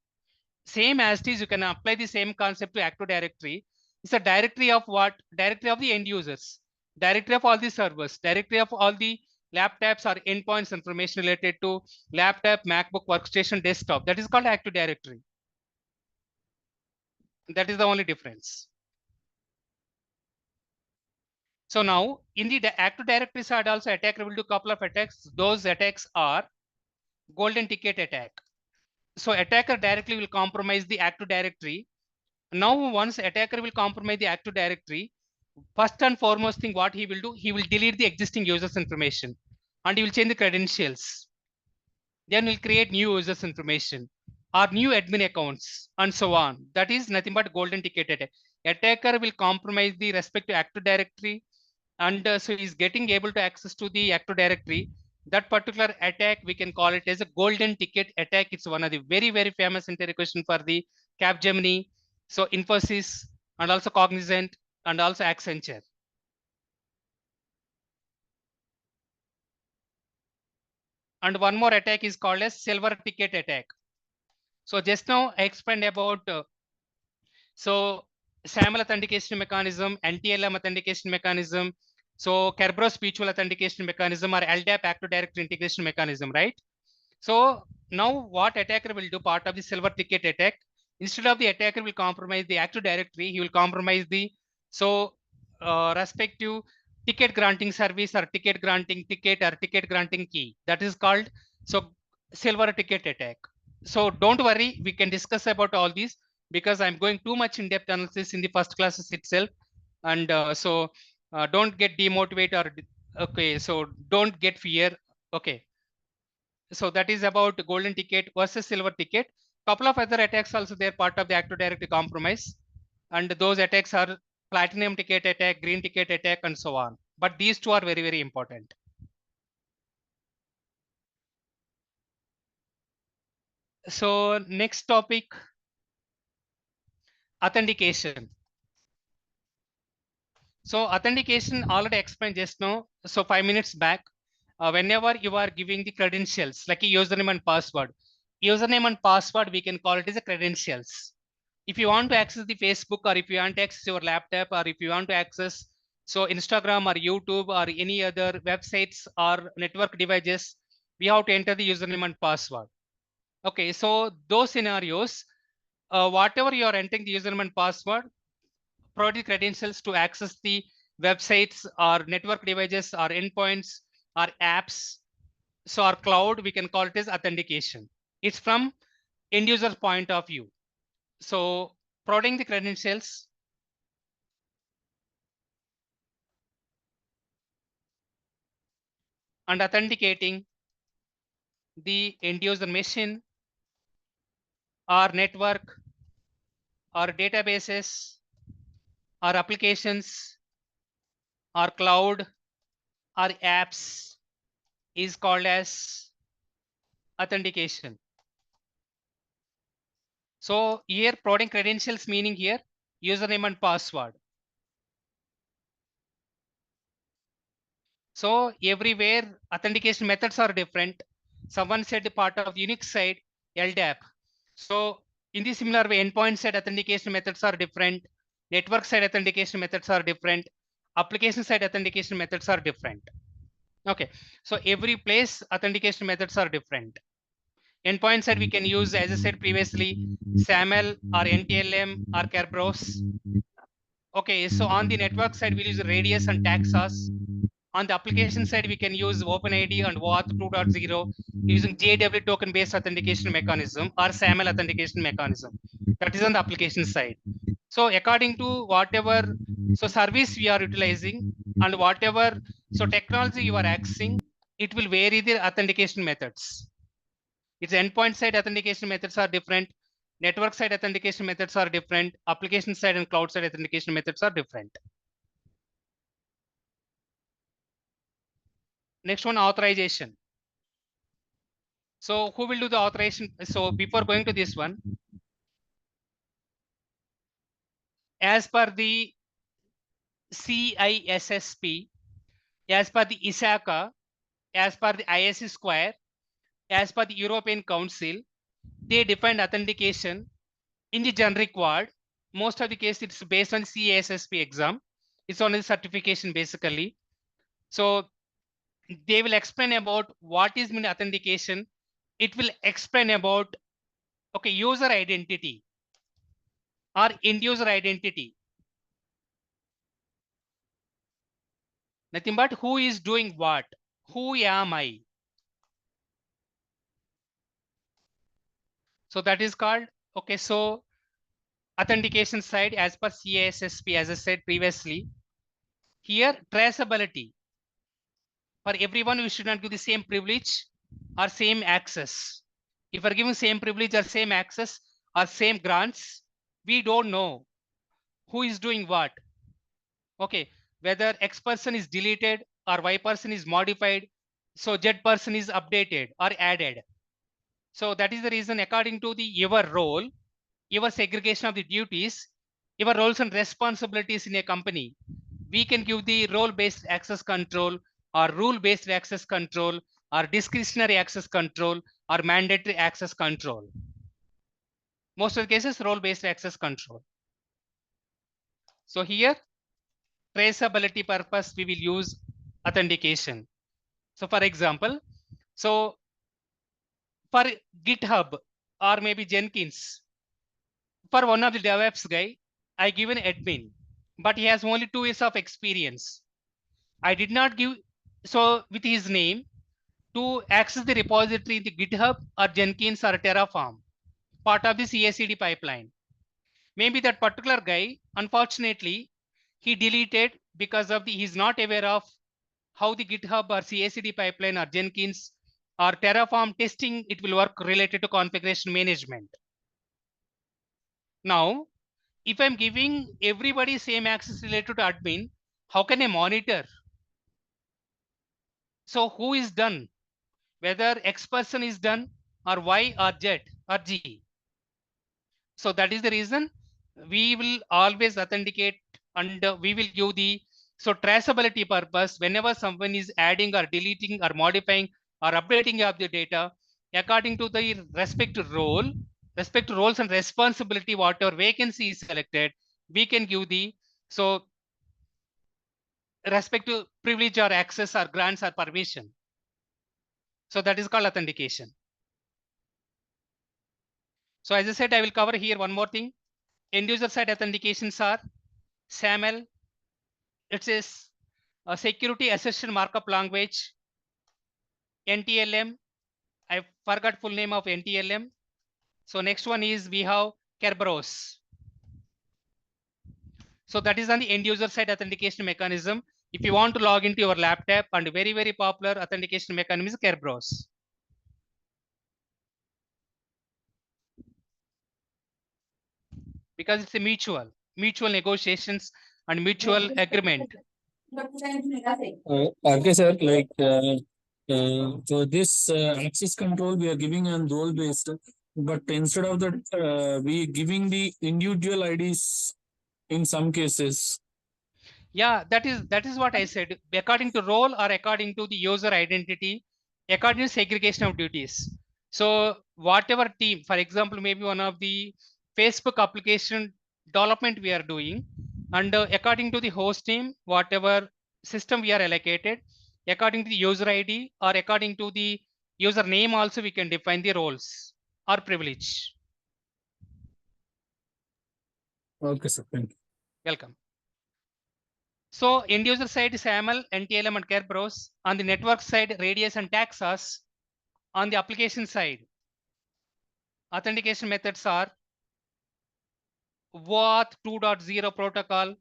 A: Same as it is, you can apply the same concept to Active Directory. It's a directory of what? Directory of the end users, directory of all the servers, directory of all the laptops or endpoints information related to laptop, MacBook, workstation, desktop. That is called Active Directory. That is the only difference. So now in the Active Directory side also, attacker will do a couple of attacks. Those attacks are golden ticket attack. So attacker directly will compromise the Active Directory. Now once attacker will compromise the Active Directory, first and foremost thing what he will do, he will delete the existing users information and he will change the credentials. Then we'll create new users information or new admin accounts and so on. That is nothing but golden ticket attack. Attacker will compromise the respective Active Directory, and so he's getting able to access to the Active Directory. That particular attack, we can call it as a golden ticket attack. It's one of the very, very famous interview question for the Capgemini, so Infosys, and also Cognizant, and also Accenture. And one more attack is called as silver ticket attack. So just now I explained about so SAML authentication mechanism, NTLM authentication mechanism, so Kerberos mutual authentication mechanism, or LDAP Active Directory integration mechanism, right? So now what attacker will do, part of the silver ticket attack, instead of the attacker will compromise the Active Directory, he will compromise the respective ticket granting service or ticket granting ticket or ticket granting key. That is called silver ticket attack. So don't worry, we can discuss about all these because I'm going too much in depth analysis in the first classes itself, and don't get demotivated or okay. So don't get fear. Okay. So that is about golden ticket versus silver ticket. Couple of other attacks also, they're part of the Active Directory compromise, and those attacks are platinum ticket attack, green ticket attack, and so on. But these two are very, very important. So next topic, authentication. So authentication already explained just now. So 5 minutes back, whenever you are giving the credentials like a username and password, we can call it as a credentials. If you want to access the Facebook, or if you want to access your laptop, or if you want to access so Instagram or YouTube or any other websites or network devices, we have to enter the username and password. Okay, so those scenarios, whatever you are entering the username and password, provide the credentials to access the websites or network devices or endpoints or apps. So our cloud, we can call it as authentication. It's from end user point of view. So providing the credentials, and authenticating the end user machine or network or databases or applications or cloud or apps is called as authentication. So here providing credentials meaning here username and password. So everywhere authentication methods are different. Someone said part of Unix side LDAP. So in the similar way, endpoint side authentication methods are different. Network side authentication methods are different. Application side authentication methods are different. Okay, so every place authentication methods are different. Endpoint side we can use, as I said previously, SAML or NTLM or Kerberos. Okay, so on the network side we'll use Radius and Taxos. On the application side, we can use OpenID and OAuth 2.0 using JW token based authentication mechanism or SAML authentication mechanism. That is on the application side. So according to whatever so service we are utilizing and whatever so technology you are accessing, it will vary the authentication methods. Its endpoint side authentication methods are different. Network side authentication methods are different. Application side and cloud side authentication methods are different. Next one, authorization. So who will do the authorization? So before going to this one, as per the CISSP, as per the ISACA, as per the ISC square, as per the European Council, they define authentication in the generic word. Most of the case it's based on CISSP exam. It's on the certification basically. So they will explain about what is mean authentication. It will explain about okay user identity or end user identity. Nothing but who is doing what, who am I. So that is called okay. So authentication side as per CISSP, as I said previously. Here traceability, for everyone we should not give the same privilege or same access. If we're giving same privilege or same access or same grants, we don't know who is doing what. Okay, whether X person is deleted or Y person is modified, so Z person is updated or added. So that is the reason according to the your role, your segregation of the duties, your roles and responsibilities in a company, we can give the role-based access control or rule-based access control or discretionary access control or mandatory access control. Most of the cases role-based access control. So here traceability purpose we will use authentication. So for example, so for GitHub or maybe Jenkins, for one of the DevOps guy, I give an admin, but he has only 2 years of experience. I did not give so with his name to access the repository in the GitHub or Jenkins or Terraform, part of the CI/CD pipeline. Maybe that particular guy, unfortunately, he deleted because of the he's not aware of how the GitHub or CI/CD pipeline or Jenkins or Terraform testing it will work related to configuration management. Now, if I'm giving everybody same access related to admin, how can I monitor? So who is done? Whether X person is done or Y or Z or G. So that is the reason we will always authenticate and we will give the so traceability purpose whenever someone is adding or deleting or modifying or updating of the data according to the respective role, respect to roles and responsibility, whatever vacancy is selected, we can give the so respect to privilege or access or grants or permission. So that is called authentication. So as I said, I will cover here one more thing. End user side authentications are SAML. It is a security assertion markup language. NTLM. I forgot full name of NTLM. So next one is we have Kerberos. So that is on the end user side authentication mechanism. If you want to log into your laptop, and very, very popular authentication mechanism is Kerberos. Because it's a mutual negotiations and mutual agreement.
E: Okay, sir. So this access control we are giving on role based, but instead of that, we giving the individual IDs in some cases.
A: Yeah, that is what I said. According to role or according to the user identity, according to segregation of duties. So whatever team, for example, maybe one of the Facebook application development we are doing, and according to the host team, whatever system we are allocated, according to the user ID or according to the user name, also we can define the roles or privilege.
E: Okay, sir. Thank you.
A: Welcome. So end user side is AML, NTLM, and Kerberos. On the network side, Radius and Taxas. On the application side, authentication methods are WAT 2.0 protocol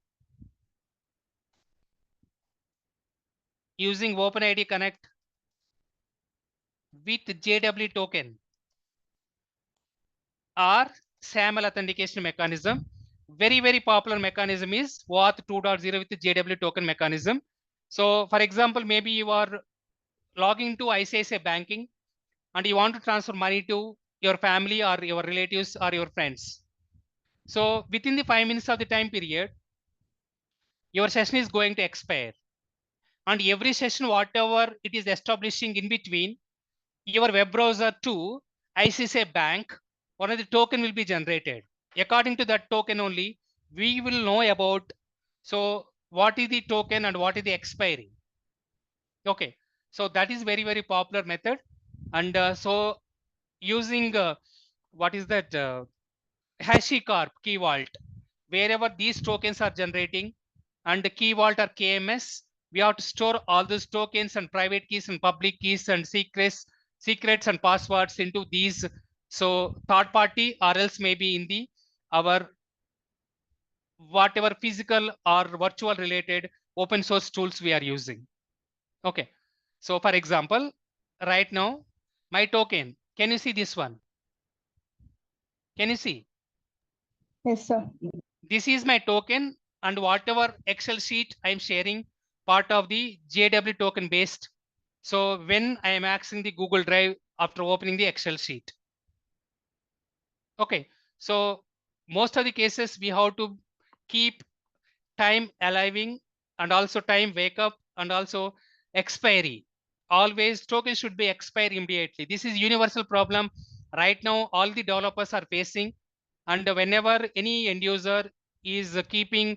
A: using OpenID Connect with JW token or SAML authentication mechanism. Very, very popular mechanism is WAT 2.0 with the JW token mechanism. So for example, maybe you are logging to ICICI banking and you want to transfer money to your family or your relatives or your friends. So within the 5 minutes of the time period, your session is going to expire. And every session, whatever it is establishing in between your web browser to ICICI Bank, one of the token will be generated. According to that token only, we will know about, so what is the token and what is the expiry. Okay, so that is very, very popular method. And so using what is that HashiCorp key vault, wherever these tokens are generating, and the key vault or KMS, we have to store all those tokens and private keys and public keys and secrets and passwords into these. So third party or else maybe in the our whatever physical or virtual related open source tools we are using. Okay. So for example, right now, my token, can you see this one? Can you see?
B: Yes, sir.
A: This is my token, and whatever Excel sheet I'm sharing, part of the JW token based. So when I am accessing the Google Drive after opening the Excel sheet. Okay, so most of the cases we have to keep time aliving and also time wake up and also expiry. Always token should be expired immediately. This is universal problem right now all the developers are facing. And whenever any end user is keeping,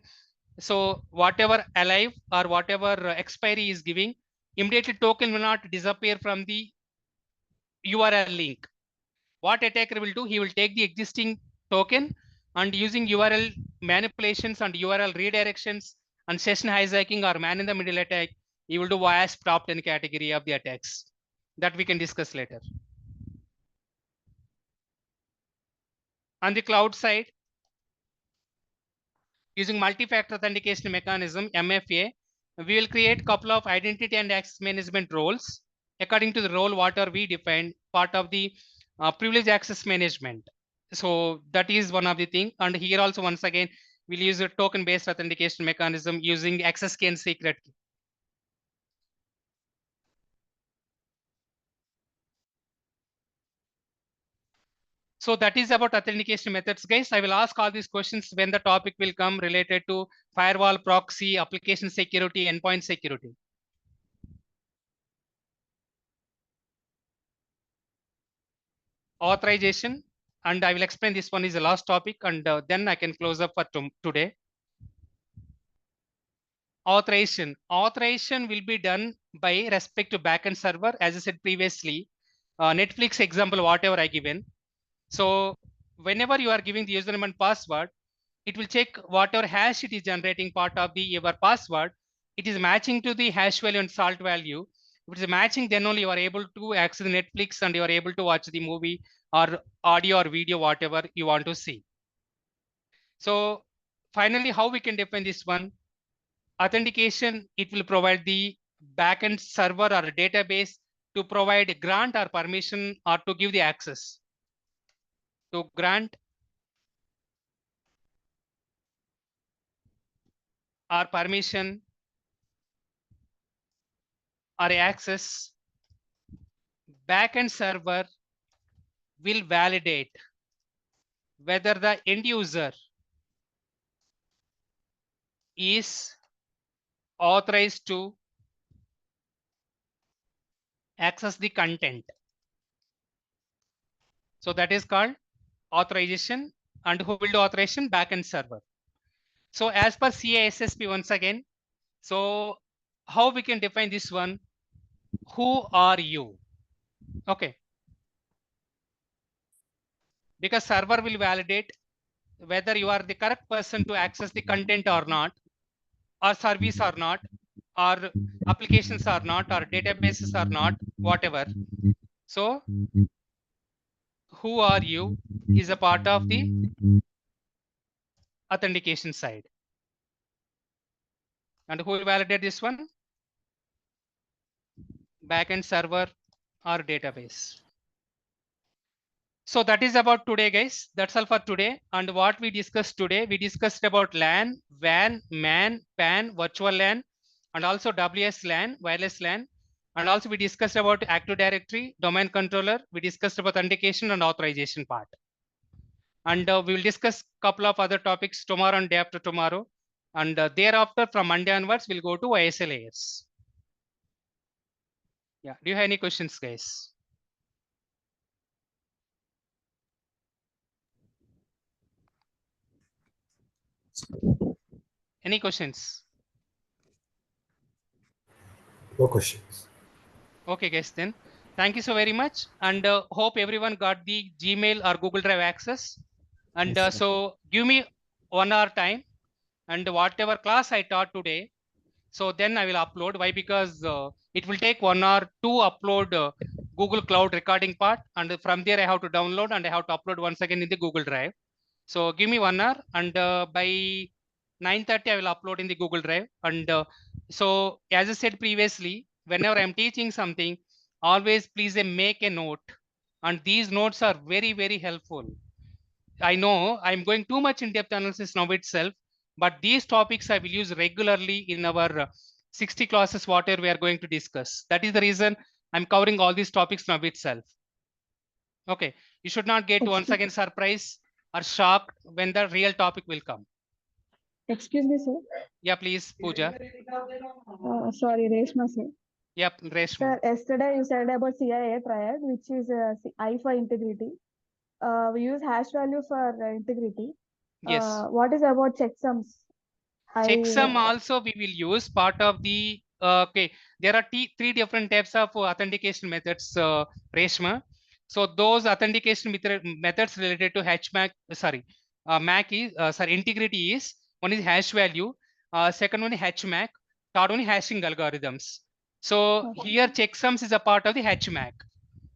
A: so whatever alive or whatever expiry is giving, immediately token will not disappear from the URL link. What attacker will do, he will take the existing token and using URL manipulations and URL redirections and session hijacking or man in the middle attack, he will do WASP top 10 category of the attacks that we can discuss later. On the cloud side, using multi-factor authentication mechanism, MFA, we will create couple of identity and access management roles according to the role what are we defined, part of the privilege access management. So that is one of the thing. And here also once again, we'll use a token based authentication mechanism using access key and secret key. So that is about authentication methods, guys. I will ask all these questions when the topic will come related to firewall, proxy, application security, endpoint security. Authorization, and I will explain this one is the last topic, and then I can close up for today. Authorization will be done by respect to backend server, as I said previously. Netflix example, whatever I given. So whenever you are giving the username and password, it will check whatever hash it is generating part of the your password. It is matching to the hash value and salt value. If it's matching, then only you are able to access Netflix and you are able to watch the movie or audio or video, whatever you want to see. So finally, how we can define this one? Authentication, it will provide the backend server or a database to provide grant or permission or to give the access. To grant or permission or access, backend server will validate whether the end user is authorized to access the content. So that is called authorization. And who will do authorization? Backend server. So as per CISSP once again, so how we can define this one? Who are you? Okay. Because server will validate whether you are the correct person to access the content or not, or service or not, or applications or not, or databases or not, whatever. So who are you is a part of the authentication side. And who will validate this one? Backend server or database. So that is about today, guys. That's all for today. And what we discussed today, we discussed about LAN, WAN, MAN, PAN, virtual LAN, and also WSLAN, wireless LAN. And also we discussed about Active Directory, domain controller. We discussed about authentication and authorization part. And we will discuss a couple of other topics tomorrow and day after tomorrow. And thereafter, from Monday onwards, we'll go to ISLAS. Yeah. Do you have any questions, guys? Any questions?
F: No questions.
A: Okay, guys, then thank you so very much. And hope everyone got the Gmail or Google Drive access. And
D: Yes, sir.
A: so give me 1 hour time and whatever class I taught today. So then I will upload. Why? Because it will take 1 hour to upload Google Cloud recording part. And from there, I have to download and I have to upload once again in the Google Drive. So give me 1 hour and by 9:30, I will upload in the Google Drive. And so as I said previously, whenever I'm teaching something, always please make a note. And these notes are very, very helpful. I know I'm going too much in-depth analysis now itself, but these topics I will use regularly in our 60 classes, whatever we are going to discuss. That is the reason I'm covering all these topics now itself. Okay, you should not get once again surprised or shocked when the real topic will come.
B: Excuse me, sir.
A: Yeah, please, Pooja.
B: Sorry, Reshma, sir.
A: Yep, Reshma.
B: Sir, yesterday you said about CIA triad, which is I for integrity. We use hash value for integrity.
A: Yes.
B: What is about checksums?
A: Checksum also we will use part of the okay. There are three different types of authentication methods, Reshma. So those authentication methods related to HMAC, MAC is integrity is one is hash value, second one is HMAC, third one is hashing algorithms. So here checksums is a part of the HMAC.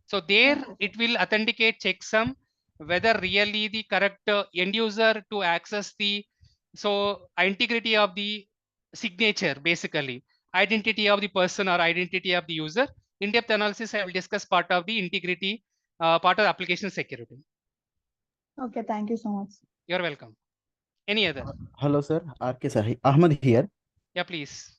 A: So there it will authenticate checksum whether really the correct end user to access the integrity of the signature, basically identity of the person or identity of the user. In-depth analysis I will discuss part of the integrity, part of application security.
B: Okay, thank you so much.
A: You're welcome. Any other?
D: Hello, sir. RK sir. Ahmad here.
A: Yeah, please.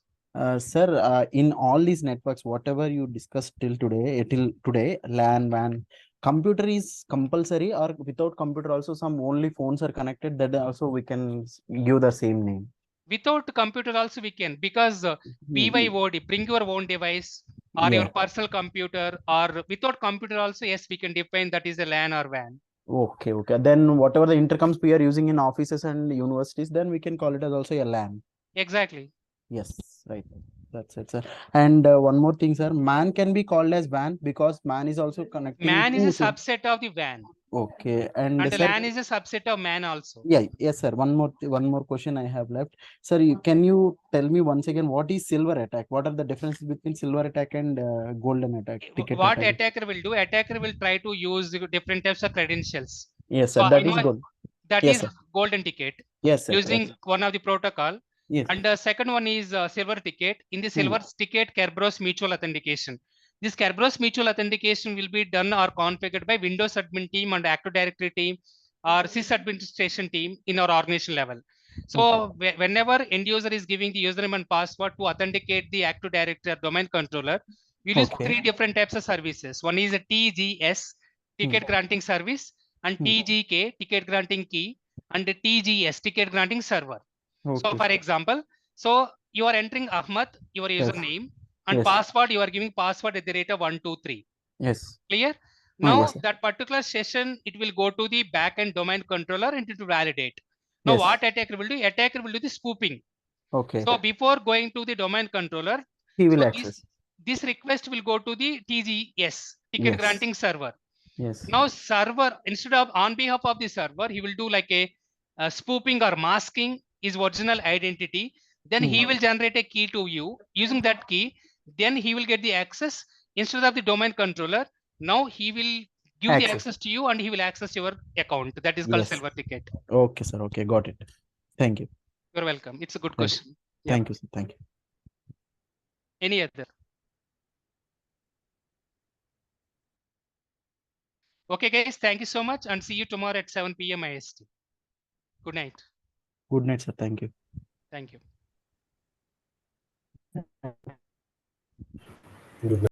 D: Sir, in all these networks, whatever you discussed till today, LAN, WAN, computer is compulsory, or without computer also some only phones are connected, that also we can give the same name.
A: Without computer also we can, because BYOD, bring your own device or your personal computer, or without computer also, yes, we can define that is a LAN or WAN.
D: Okay. Then whatever the intercoms we are using in offices and universities, then we can call it as also a LAN.
A: Exactly.
D: Yes, right. That's it, sir. And one more thing, sir. MAN can be called as WAN because MAN is also connecting.
A: MAN is a subset of the WAN.
D: Okay. And
A: And
D: sir,
A: LAN is a subset of MAN also.
D: yeah, yes, sir. One more question I have left. Sir, can you tell me once again what is silver attack? What are the differences between silver attack and golden attack, ticket
A: What
D: attack?
A: attacker will do? Attacker will try to use the different types of credentials.
D: Yes,
A: So
D: sir.
A: I
D: That is
A: know
D: good.
A: that
D: Yes,
A: is
D: sir.
A: golden ticket
D: Yes, sir.
A: using
D: Yes.
A: one of the protocol.
D: Yes.
A: And the second one is silver ticket. In the silver ticket, Kerberos mutual authentication. This Kerberos mutual authentication will be done or configured by Windows admin team and Active Directory team or sys administration team in our organization level. So whenever end user is giving the username and password to authenticate the Active Directory or domain controller, we'll use three different types of services. One is a TGS, ticket granting service, and TGK, ticket granting key, and the TGS, ticket granting server. So for example, so you are entering Ahmad, your username, and password, you are giving password at the rate of 123.
D: Yes.
A: Clear? Now that particular session, it will go to the backend domain controller and it will validate. Now what attacker will do? Attacker will do the spoofing.
D: Okay.
A: So before going to the domain controller,
D: He will access.
A: this request will go to the TGS, ticket granting server.
D: Yes.
A: Now server, instead of on behalf of the server, he will do like a spoofing or masking his original identity. Then he will generate a key to you. Using that key, then he will get the access instead of the domain controller. Now he will give the access to you and he will access your account. That is called silver ticket.
D: Okay, sir. Okay, got it. Thank you.
A: You're welcome. It's a good question.
D: Thank you, sir. Thank you.
A: Any other? Okay, guys. Thank you so much and see you tomorrow at 7 p.m. IST. Good night.
D: Good night, sir. Thank you.
A: Thank you.
F: Good night.